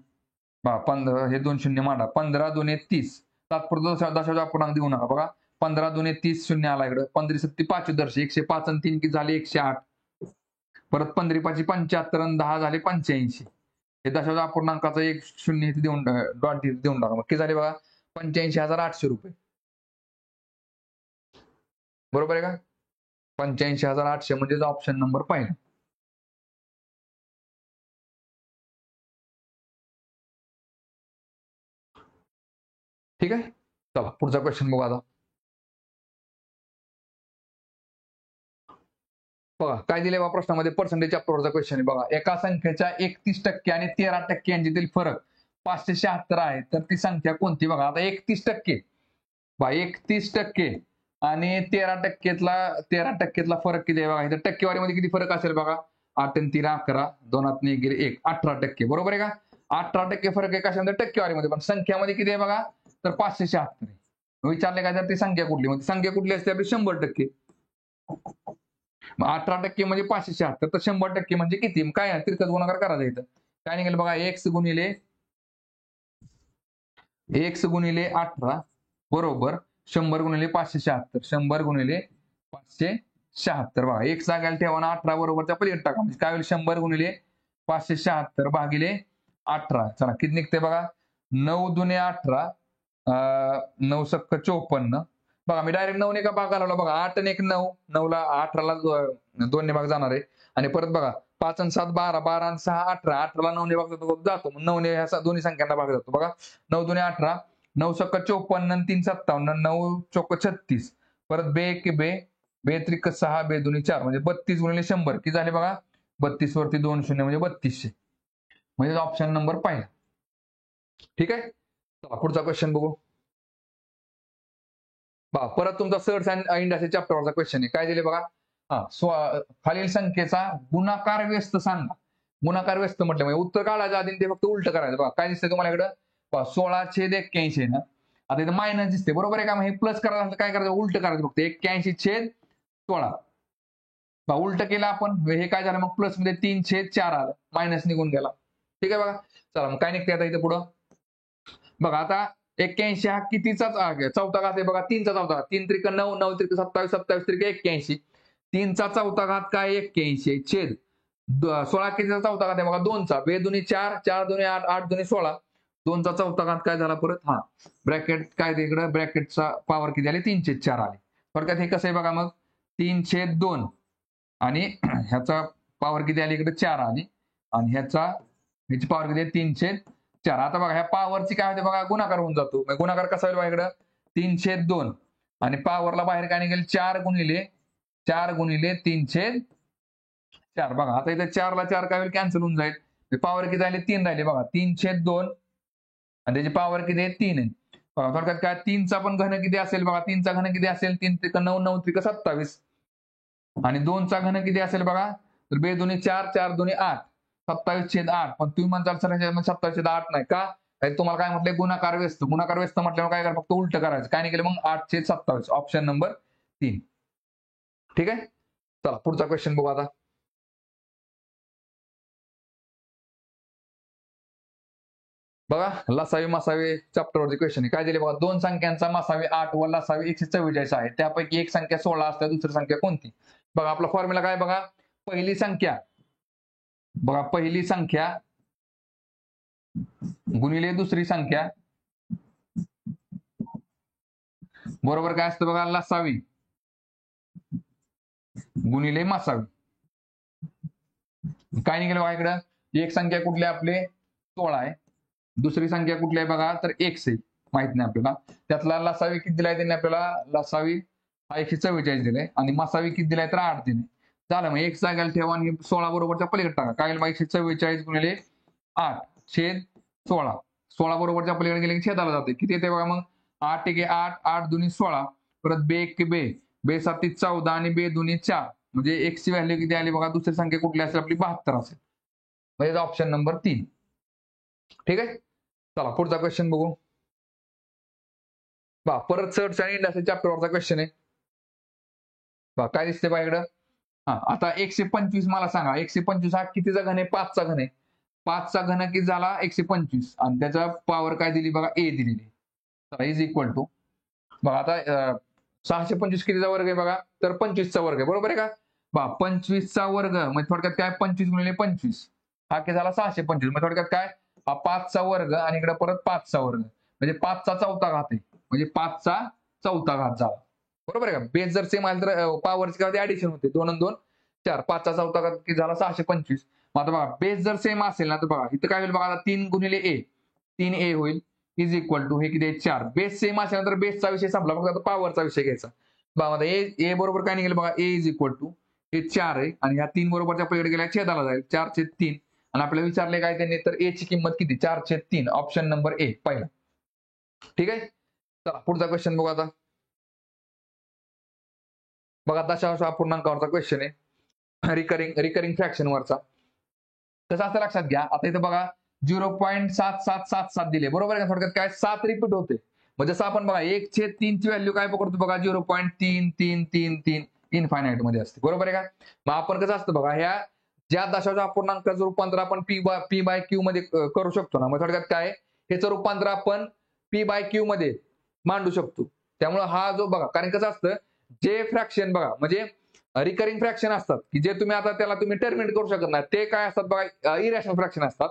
15 हे 2 शून्य मांडा 15 2 30 तात्पुरता दशांश अपूर्णांक देऊ नका बघा 15 2 30 शून्य आला इकडे 15 7 5 दर्श 105 आणि 3 किती झाले 108 परत 15 5 75 आणि 10 झाले 85 हे दशांश अपूर्णांकाचा 1 शून्य इथे देऊन डॉट देऊन टाका मग किती झाले बघा 85,800 रुपये बरोबर आहे का 85,800 म्हणजे ऑप्शन नंबर पहिला ठीक आहे चला पुढचा क्वेश्चन बघू आता बघा काय दिले बा प्रश्नामध्ये पर्सेंटेज चॅप्टरवरचा क्वेश्चन आहे बघा एका संख्येच्या 31% आणि 13% यांच्यातील फरक 576 आहे तर ती संख्या कोणती बघा आता 31% 31% आणि 13%तला फरक किती आहे बघा इथे टक्केवारीमध्ये किती फरक असेल बघा 8 आणि 3 11 2 आणि 1 गेले 1 18% बरोबर आहे का 18% फरक आहे कशामध्ये टक्केवारीमध्ये पण संख्यामध्ये किती आहे बघा तर 576 विचारले का तर ती संख्या कुठली म्हणजे संख्या कुठली असते आपली 100% 18% म्हणजे 576 तर 100% म्हणजे किती काय तिरकस गुणाकार करायचा इथं काय निघेल बघा x गुणिले 18 बरोबर 100 गुणिले 576 100 गुणिले 576 बघा एक जागायला ठेवा ना 18 बरोबरच्या पलीकडे टाका म्हणजे काय होईल 100 गुणिले 576 भागिले 18 चला किती निघते बघा 9 दुने 18 9 सक्क 54 बघा मी डायरेक्ट 9 ने का भाग घालवला बघा 8 आणि 1 9 9 ला 18 ला 2 ने भाग जाणार आहे आणि परत बघा 5 आणि 7 12 12 आणि 6 18 18 ला 9 ने भाग जातो 9 ने ह्या दोन्ही संख्यांना भाग जातो बघा 9 दुने 18 9 सक्क 54 आणि 3 57 9 चोक 36 परत बे एक बे बे त्रिक 6 बे दुनी 4 म्हणजे 32 गुणिले 100 किती झाले बघा 32 वरती 2 शून्य म्हणजे 3200 म्हणजे ऑप्शन नंबर पहिला ठीक आहे चला पुढचा क्वेश्चन बघू परत तुमचा सर्च अँड इंडस्ट्री चॅप्टरवरचा क्वेश्चन आहे काय दिले बघा खालील संख्येचा गुणाकार व्यस्त सांगा गुणाकार व्यस्त म्हटलं म्हणजे उत्तर काढायचं आधी ते फक्त उलट करायचं बघा काय दिसतंय तुम्हाला इकडं 16/81 ना आता इथं मायनस दिसते बरोबर आहे का मग हे प्लस करायचं काय करायचं उलट करायचं फक्त 81/16 उलट केलं आपण, हे काय झालं मग प्लस मध्ये 3/4 आलं, मायनस निघून गेला. ठीक आहे बघा. चला मग काय निघते आता इथे पुढं बघा. आता 81 हा कितीचा चौथा घात आहे बघा, 3चा चौथा घात. 3 त्रिक 9, 9 त्रिक 27, 27 त्रिक 81. 3चा चौथा घात काय 81 छेद 16 कितीचा चौथा घात आहे बघा 2चा, 2 दुनी 4, 4 दुनी 8, 8 दुनी 16. 2चा चौथा घात काय झाला परत, हा ब्रॅकेट काय इकडे ब्रॅकेटचा पॉवर किती आली 3/4 आली. थोडक्यात हे कसं आहे बघा मग 3/2 आणि ह्याचा पॉवर किती आली इकडे 4 आली आणि ह्याची पॉवर किती आहे 3/4. आता बघा ह्या पॉवरची काय होते बघा गुणाकार होऊन जातो. गुणाकार कसा होईल बघा इकडं 3/2 आणि पॉवरला बाहेर काय निघेल 4 गुणिले 3/4. बघा आता इथे 4 ला 4 काय होईल कॅन्सल होऊन जाईल. पॉवर किती राहिले 3 राहिले बघा 3/2 आणि त्याची पॉवर किती आहे 3 आहे. बघा थोडक्यात काय 3चा पण घन किती असेल बघा, 3चा घन किती असेल 3 त्रिक 9, 9 त्रिक 27 आणि 2चा घन किती असेल बघा तर 2 दुनी 4, 4 दुनी 8, 27/8. पण तुम्ही म्हणताल सर 27/8 नाही का, तुम्हाला काय म्हटलंय गुणाकार व्यस्त. गुणाकार व्यस्त म्हटल्यावर काय करा फक्त उलट करायचं. काय नाही केलं मग 8/27 ऑप्शन नंबर 3. ठीक आहे. चला पुढचा क्वेश्चन बघू आता. बघा लसावी मासावी चॅप्टरवरती क्वेश्चन आहे. काय दिले बघा, दोन संख्यांचा मासावी 8 व लसावी 144 आहे. त्यापैकी एक संख्या 16 असते, दुसरी संख्या कोणती. बघा आपला फॉर्म्युला काय बघा, पहिली संख्या बघा पहिली संख्या गुणिले दुसरी संख्या बरोबर काय असतं बघा लसावी गुणिले मासावी. काय निघेल बघा इकडं, एक संख्या कुठली आपले 16 आहे, दुसरी संख्या कुठली आहे बघा तर x आहे, माहित नाही आपल्याला. त्यातला लसावी किती दिलाय त्यांनी आपल्याला, लसावी हा 144 दिलाय आणि मासावी किती दिलाय तर 8 दिले. झालं मग एक जागेला ठेवा आणि 16 बरोबरच्या पलीकडे टाका. काय होईल 144 गुणिले 8 छेद 16. 16 बरोबरच्या पलीकडे गेले की छेदाला जाते. किती येते बघा मग 8 1 8, 8 दुनी 16, परत बे 1 बे, बे 7 14 आणि बे दुनी 4 म्हणजे x ची व्हॅल्यू किती आली बघा, दुसरी संख्या कुठली असेल आपली 72 असेल. म्हणजे ऑप्शन नंबर 3. ठीक आहे. चला पुढचा क्वेश्चन बघू. परत सर्च आणि इंडस्ट्री चॅप्टरवरचा क्वेश्चन आहे. काय दिसते बघा इकडं, हा आता 125 मला सांगा 125 हा कितीचा घन आहे, 5चा घन आहे. 5चा घन किती झाला 125 आणि त्याचा पॉवर काय दिली बघा a दिलेली. इज इक्वल टू बघा आता 625 कितीचा वर्ग आहे बघा तर 25चा वर्ग आहे, बरोबर आहे का. 25चा वर्ग म्हणजे थोडक्यात काय 25 गुणिले 25 हा किती झाला 625. म्हणजे थोडक्यात काय हा 5चा वर्ग आणि इकडे परत 5चा वर्ग म्हणजे 5चा चौथा घात आहे, म्हणजे 5चा चौथा घात झाला, बरोबर आहे का. बेस जर सेम आले तर पॉवरची काय ऍडिशन होते 2 आणि 2 4. 5चा चौथा घात किती झाला 625. आता बघा बेस जर सेम असेल ना तर बघा इथं काय होईल बघा आता 3 गुणिले a 3a होईल इज इक्वल टू हे किती आहे 4. बेस सेम असेल तर बेसचा विषय संपला, फक्त आता पॉवरचा विषय घ्यायचा. बघा ए बरोबर काय निघेल बघा, a इज इक्वल टू हे 4 आहे आणि ह्या 3 बरोबरच्या पलीकडे गेल्या छेदाला जाईल 4/3 आणि आपल्याला विचारले काय त्यांनी तर a ची किंमत किती 4/3 ऑप्शन नंबर ए पहिला. ठीक आहे. चला पुढचा क्वेश्चन बघू आता. बघा दशांश अपूर्णांकावरचा क्वेश्चन आहे, रिकरिंग फ्रॅक्शन वरचा. कसं असं लक्षात घ्या, आता इथे बघा 0.7777 दिले, बरोबर आहे का. थोडक्यात काय 7 रिपीट होते. म्हणजे जसं आपण बघा 1/3 ची व्हॅल्यू काय पकडतो बघा 0.3333 इनफायनाईट मध्ये असते, बरोबर आहे का. मग आपण कसं असतं बघा ह्या ज्या दशांश अपूर्णांकाचं रूपांतर आपण पी बाय क्यू मध्ये करू शकतो ना. मग थोडक्यात काय ह्याचं रूपांतर आपण पी बाय क्यू मध्ये मांडू शकतो. त्यामुळे हा जो बघा कारण कसं असतं जे फ्रॅक्शन बघा म्हणजे रिकरिंग फ्रॅक्शन असतात की जे तुम्ही आता त्याला तुम्ही टर्मिनेट करू शकत नाही, ते काय असतात बघा इरॅशनल फ्रॅक्शन असतात.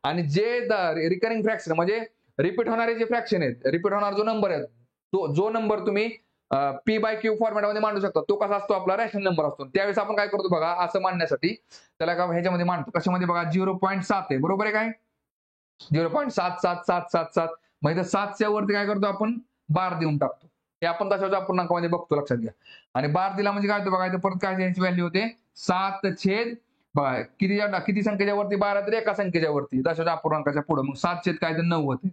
आणि जे रिकरिंग फ्रॅक्शन म्हणजे रिपीट होणारे जे फ्रॅक्शन आहेत, रिपीट होणारा जो नंबर आहे तो जो नंबर तुम्ही पी बाय क्यू फॉर्मॅटमध्ये मांडू शकता तो कसा असतो आपला रॅशनल नंबर असतो. त्यावेळेस आपण काय करतो बघा असं मांडण्यासाठी त्याला का ह्याच्यामध्ये मांडतो कशामध्ये बघा 0.7 आहे, बरोबर आहे काय 0.77777 म्हणजे 7च्या वरती काय करतो आपण बार देऊन टाकतो. हे आपण दशांश अपूर्णांकामध्ये बघतो, लक्षात घ्या. आणि बार दिला म्हणजे काय होतं बघा परत काय याची व्हॅल्यू होते 7 बघा किती संख्येच्या वरती 12 तर एका संख्येच्या वरती दशांश अपूर्णांकाच्या पुढे मग 7 काय तर 9 होते.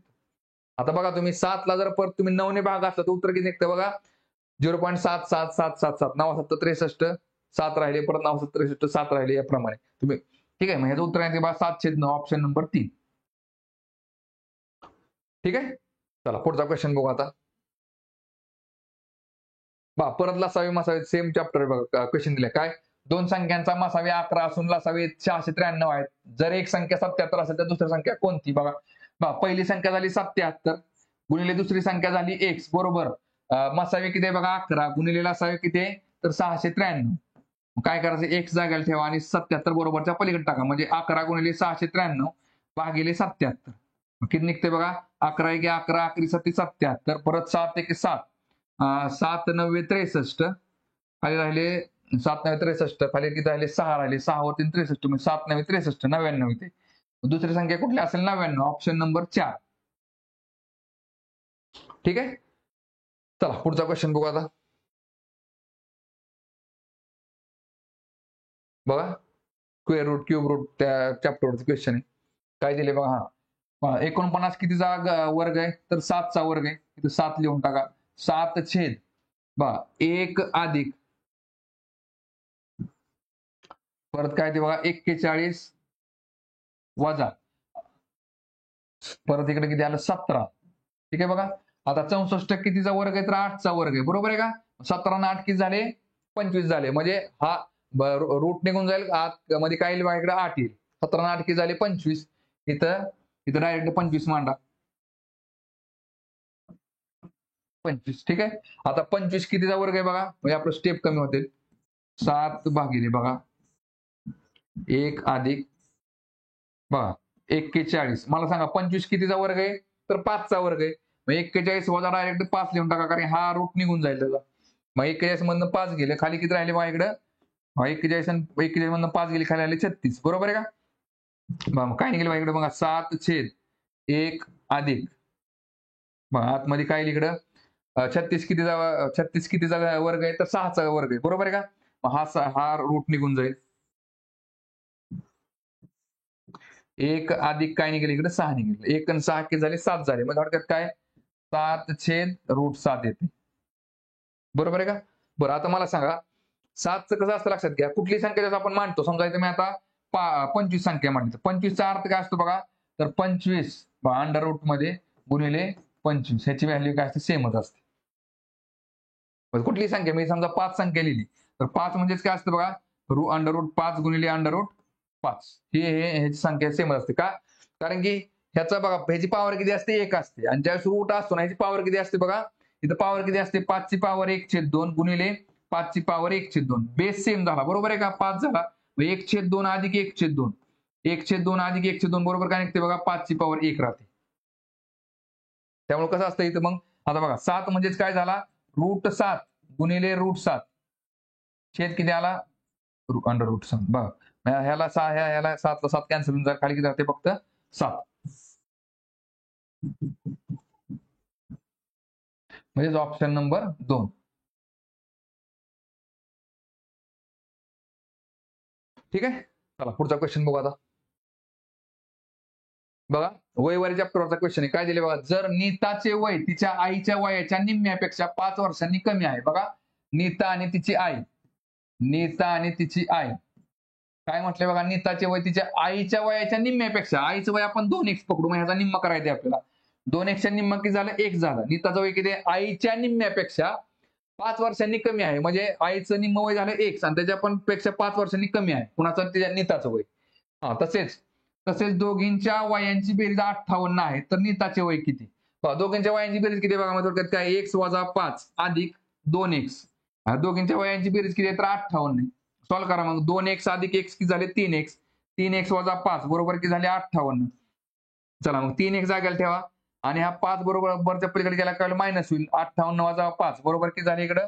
आता बघा तुम्ही 7 ला जर परत तुम्ही 9 ने भाग असला तर उत्तर किती निघतं बघा 0.77777 9 7 63 7 राहिले परत 9 7 63 7 राहिले याप्रमाणे तुम्ही. ठीक आहे, मग ह्याचं उत्तर आहे बघा 7/9 ऑप्शन नंबर 3. ठीक आहे. चला पुढचा क्वेश्चन बघू आता. परत लसावी मासावी सेम चॅप्टर बघा क्वेश्चन दिले काय दोन संख्यांचा मसावे 11 असून लसावे 693 आहेत. जर एक संख्या 77 असेल तर दुसरी संख्या कोणती? बघा पहिली संख्या झाली 77 गुणिले दुसरी संख्या झाली x बरोबर. मसावे किती आहे बघा 11 गुणिले लसावे किती आहे तर 693. काय करायचं x जागेला ठेवा आणि 77 बरोबरच्या पलीकडे टाका म्हणजे 11 गुणिले 693 भागिले 77. किती निघते बघा 11 1 11 11 7 77 परत 7 1 7 7 9 63 खाली राहिले 7 9 63 खाली किती राहिले 6 राहिले 6 वरती 63 म्हणजे 7 9 63 99 येते. दुसरी संख्या कुठली असेल 99 ऑप्शन नंबर 4. ठीक आहे. चला पुढचा क्वेश्चन बघू आता. बघा स्क्वेअर रूट क्यूब रूट त्या चॅप्टरवरती क्वेश्चन आहे. काय दिले बघा 49 कितीचा वर्ग आहे तर 7चा वर्ग आहे. इथे 7 लिहून टाका. 7 छेद बघा 1 अधिक परत काय ते बघा 41 वजा परत इकडे किती आलं 17. ठीक आहे बघा. आता 64 कितीचा वर्ग आहे तर 8चा वर्ग आहे बरोबर आहे का. 17 आणि 8 किती झाले 25 झाले म्हणजे हा रूट निघून जाईल आत मध्ये काय येईल इकडे 8 येईल. 17 आणि 8 किती झाले 25. इथं डायरेक्ट 25 मांडा 25. ठीक आहे. आता 25 कितीचा वर्ग आहे बघा म्हणजे आपलं स्टेप कमी होते 7 भागिले बघा 1 अधिक बघा 41. मला सांगा 25 कितीचा वर्ग आहे तर 5चा वर्ग आहे. मग 41 वजा डायरेक्ट 5 लिहून टाका कारण हा रूट निघून जाईल त्याचा. मग 41 मधनं 5 गेले खाली किती राहिले बघा इकडं 41 मधनं 5 गेले खाली आले 36 बरोबर आहे का. मग काय निघेल बघा इकडे बघा 7 छेद 1 अधिक बघा आतमध्ये काय येईल इकडं 36 कितीचा वर्ग आहे तर 6चा वर्ग आहे बरोबर आहे का. मग हा रूट निघून जाईल 1 अधिक काय निघेल इकडे 6 निघेल 1 आणि 6 किती झाले 7 झाले. मग थोडक्यात काय 7 छेद रूट 7 येते बरोबर आहे का. बरं आता मला सांगा 7चं कसं असतं लक्षात घ्या. कुठली संख्या जसं आपण मांडतो समजा इथे मी आता 25 संख्या मांडतो. 25चा अर्थ काय असतो बघा तर 25 अंडर रूट मध्ये गुणिले 25 ह्याची व्हॅल्यू काय असते सेमच असते. कुठली संख्या मी समजा 5 संख्या लिहिली तर 5 म्हणजेच काय असतं बघा अंडर रूट 5 गुणिले अंडर रूट 5 ह्याची संख्या सेमच असते का कारण की ह्याचा बघा ह्याची पॉवर किती असते 1 असते आणि ज्यावेळेस रूट असतो ना ह्याची पॉवर किती असते बघा इथं पॉवर किती असते 5 ची पॉवर 1/2 गुणिले 5 ची पॉवर 1/2 बेस सेम झाला बरोबर आहे का 5 झाला. 1/2 अधिक 1/2 1/2 अधिक 1/2 बरोबर काय निघते बघा 5 ची पॉवर 1 राहते. त्यामुळे कसं असतं इथं मग आता बघा 7 म्हणजेच काय झाला रूट 7 गुणिले रूट 7 छेद किती आला अंडर रूट 7 बघा ह्याला 6 ह्याला 7 ला 7 कॅन्सल होऊन खाली किती राहते फक्त 7 म्हणजे ऑप्शन नंबर 2. ठीक आहे. चला पुढचा क्वेश्चन बघू आता. बघा वयवारी चॅप्टरवरचा क्वेश्चन आहे. काय दिले बघा जर नीताचे वय तिच्या आईच्या वयाच्या निम्म्यापेक्षा 5 वर्षांनी कमी आहे. बघा नीता आणि तिची आई काय म्हटले बघा नीताचे वय तिच्या आईच्या वयाच्या निम्म्यापेक्षा आईचं वय आपण 2x पकडू मग ह्याचा निम्मा करायचा आहे आपल्याला 2x निम्मा किती झालं 1 झालं. नीताचं वय किती आईच्या निम्म्यापेक्षा 5 वर्षांनी कमी आहे म्हणजे आईचं निम्म वय झालं 1 आणि त्याच्या पण पेक्षा 5 वर्षांनी कमी आहे कुणाचं तिच्या नीताचं वय. तसेच दोघींच्या वयांची बेरीज 58 आहे तर नीताचे वय किती. दोघींच्या वयांची बेरीज किती बघा म्हणजे काय 1 वजा 5 अधिक 2x दोघींच्या वयांची बेरीज किती आहे तर 58. सॉल्व्ह करा मग 2x अधिक x किती झाले 3x वजा 5 बरोबर किती झाले 58. चला मग 3x जागेला ठेवा आणि हा 5 बरोबर वरच्या पलीकडे गेला काय मायनस होईल 58 वजा 5 बरोबर किती झाले इकडं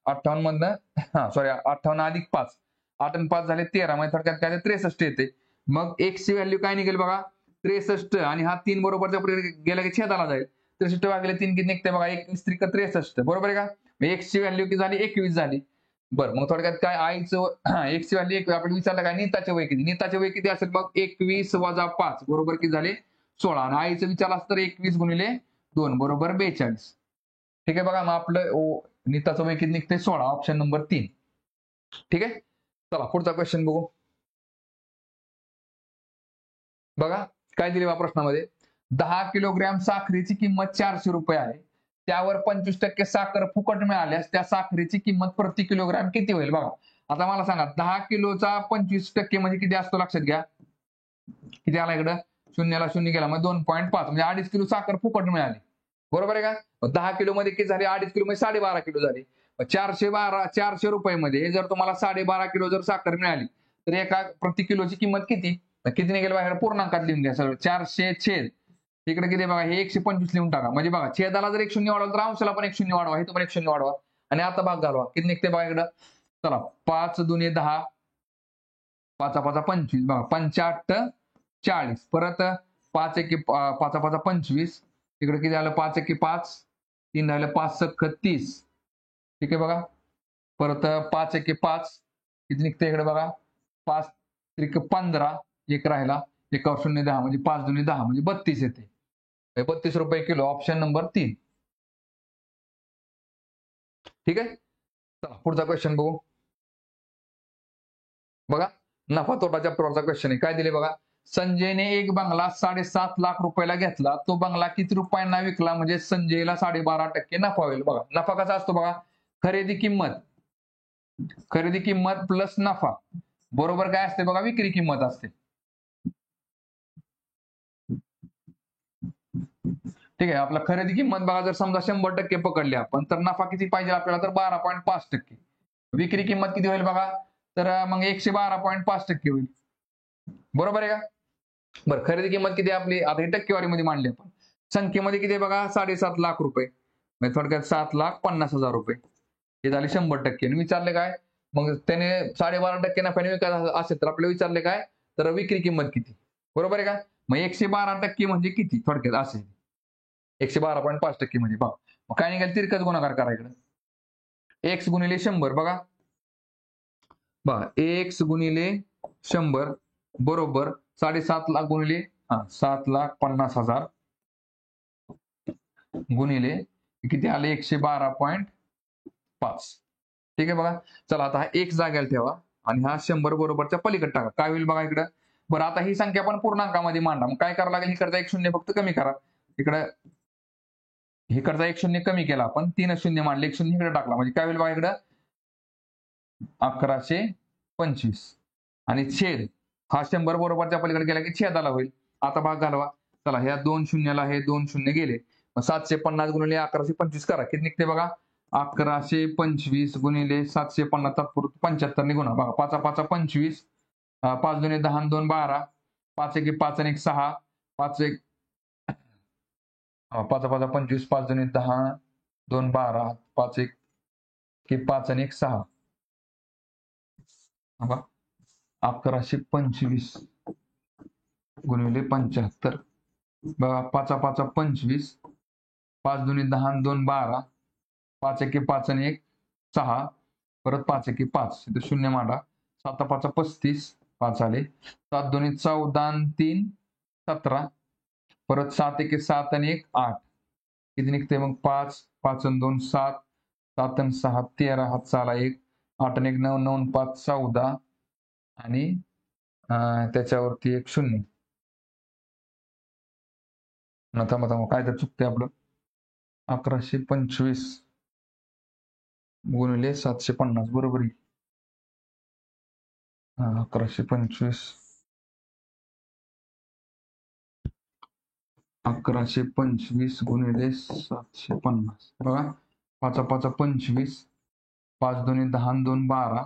58 मधनं सॉरी 58 अधिक 5 8 आणि 5 झाले 13 म्हणजे थोडक्यात काय 63 येते. मग x ची व्हॅल्यू काय निघेल बघा 63 आणि हा 3 बरोबरच्या पुढे गेला की छेदाला जाईल 63 भागिले 3 किती निघते बघा 21 त्रिक 63 बरोबर आहे का. x ची व्हॅल्यू किती झाली 21 झाली. बरं मग थोडक्यात काय आईचं x ची व्हॅल्यू आपण विचारलं काय नीताचे वय किती असेल मग 21 वजा 5 बरोबर किती झाले 16 आणि आईचं विचारलं असतं 21 गुणिले 2 बरोबर 42. ठीक आहे बघा मग आपलं नीताचं वय किती निघते 16 ऑप्शन नंबर 3. ठीक आहे. चला पुढचा क्वेश्चन बघू. बघा काय दिले बा प्रश्नामध्ये 10 किलोग्रॅम साखरेची किंमत 400 रुपये आहे त्यावर 25% साखर फुकट मिळाल्यास त्या साखरेची किंमत प्रति किलोग्रॅम किती होईल. बघा आता मला सांगा 10 किलोचा 25% म्हणजे किती असतो लक्षात घ्या. किती आला इकडं शून्याला शून्य गेला मग 2.5 म्हणजे 2.5 किलो साखर फुकट मिळाली. बरोबर आहे का. 10 किलो मध्ये किती झाले 2.5 किलो मध्ये 12.5 किलो झाले. 400 रुपये मध्ये जर तुम्हाला 12.5 किलो जर साखर मिळाली तर एका प्रति किलोची किंमत किती किती निघेल बाहेर पूर्णांकात लिहून घ्या सगळं 400 छेद इकडे किती बघा हे 125 लिहून टाका म्हणजे बघा छेदाला जर 1 शून्य वाढवलं तर अंशाला पण 1 शून्य वाढवा हे पण 1 शून्य वाढवा आणि आता भाग घालवा किती निघते बघा इकडं. चला 5 दुने 10 5 5 25 बघा 5 40 परत 5 1 5 5 25 इकडे किती आलं 5 1 5 3 झालं 5 सख्ख 30 ठीक आहे बघा. परत 5 1 5 किती निघते इकडे बघा 5 त्रिक 15 एक राहिला एकावर 0 10 म्हणजे 5 दुने 10 म्हणजे 32 येते. 32 रुपये किलो ऑप्शन नंबर 3. ठीक आहे. चला पुढचा क्वेश्चन बघू. बघा नफा तोटा चॅप्टरचा क्वेश्चन आहे काय दिले बघा. संजयने एक बंगला 7.5 लाख रुपयाला घेतला तो बंगला किती रुपयांना विकला म्हणजे संजयला 12.5% नफा होईल. बघा नफा कसा असतो बघा खरेदी किंमत प्लस नफा बरोबर काय असते बघा विक्री किंमत असते. ठीक आहे आपला खरेदी किंमत बघा जर समजा 100% पकडली आपण तर नफा किती पाहिजे आपल्याला तर 12.5%. विक्री किंमत किती होईल बघा तर मग 112.5% होईल. बरोबर आहे का. बरं खरेदी किंमत किती आपली आता ही टक्केवारीमध्ये मांडली आपण. संख्येमध्ये किती आहे बघा 7.5 लाख रुपये म्हणजे थोडक्यात 7,50,000 रुपये हे झाले 100%. विचारले काय मग त्याने 12.5% नफ्याने विकायला असेल तर आपल्याला विचारले काय तर विक्री किंमत किती. बरोबर आहे का. मग 112% म्हणजे किती थोडक्यात असेल 112.5% म्हणजे बघा मग काय निघाल तिरकस गुणाकार करा इकडे x गुणिले 100 बघा x गुणिले 100 बरोबर 7.5 लाख गुणिले 7,50,000 गुणिले किती आले 112.5. ठीक आहे बघा. चला आता हा x जागेला ठेवा आणि हा 100 बरोबरच्या पलीकडे टाका काय होईल बघा इकडं. बरं आता ही संख्या पण पूर्णांकामध्ये मांडा मग काय करावं लागेल इकडचा 1 शून्य फक्त कमी करा इकडं इकडचा 1 शून्य कमी केला आपण 3 शून्य मांडले 1 शून्य इकडे टाकला म्हणजे काय होईल बघा इकडं 1125 आणि छेद हा 100 बरोबरच्या पलीकडे गेला की छेदाला होईल. आता भाग घालवा चला ह्या 2 शून्याला हे 2 शून्य गेले मग 750 गुणिले 1125 करा किती निघते बघा 1125 गुणिले 750 तात्पुरते 75 ने गुणा बघा 5 5 25 5 दुने 10 आणि 2 12 5 1 5 आणि 1 6 5 1 5 5 25 5 दुने 10 2 12 5 1 5 आणि 1 6 1125 गुणिले 75 बघा 5 5 25 5 दुने 10 आणि 2 12 5 1 5 आणि 1 6 परत 5 1 5 इथे शून्य मांडा 7 5 35 5 आले 7 दुने 14 आणि 3 17 परत 7 1 7 आणि 1 8 किती निघते मग 5 5 आणि 2 7 7 आणि 6 13 हात चाला 1 8 आणि 1 9 9 5 14 आणि त्याच्यावरती 1 शून्य. थांबा काय तर चुकते आपलं 1125 गुणिले 750 बरोबर आहे 1125 गुणिले 750 बघा 5 5 25 5 दुने 10 आणि 2 12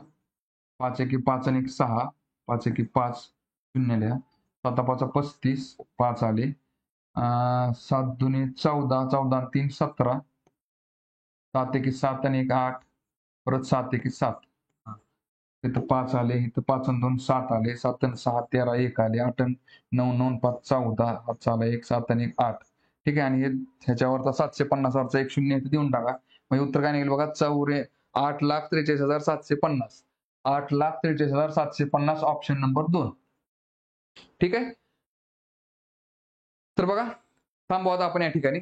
5 1 5 आणि 1 6 5 1 5 शून्य लिहा 7 5 35 5 आले 7 दुने 14 14 आणि 3 17 7 1 7 आणि 1 8 परत 7 1 7 इथं 5 आले इथं 5 आणि 2 7 आले 7 आणि 6 13 1 आले 8 आणि 9 9 5 14 हात चाला 1 7 आणि 1 8 ठीक आहे आणि हे ह्याच्यावरचा 750 वरचा 1 शून्य इथे देऊन टाका म्हणजे उत्तर काय निघेल बघा 8,43,750 8,43,750 ऑप्शन नंबर 2. ठीक आहे तर बघा थांबू आता आपण या ठिकाणी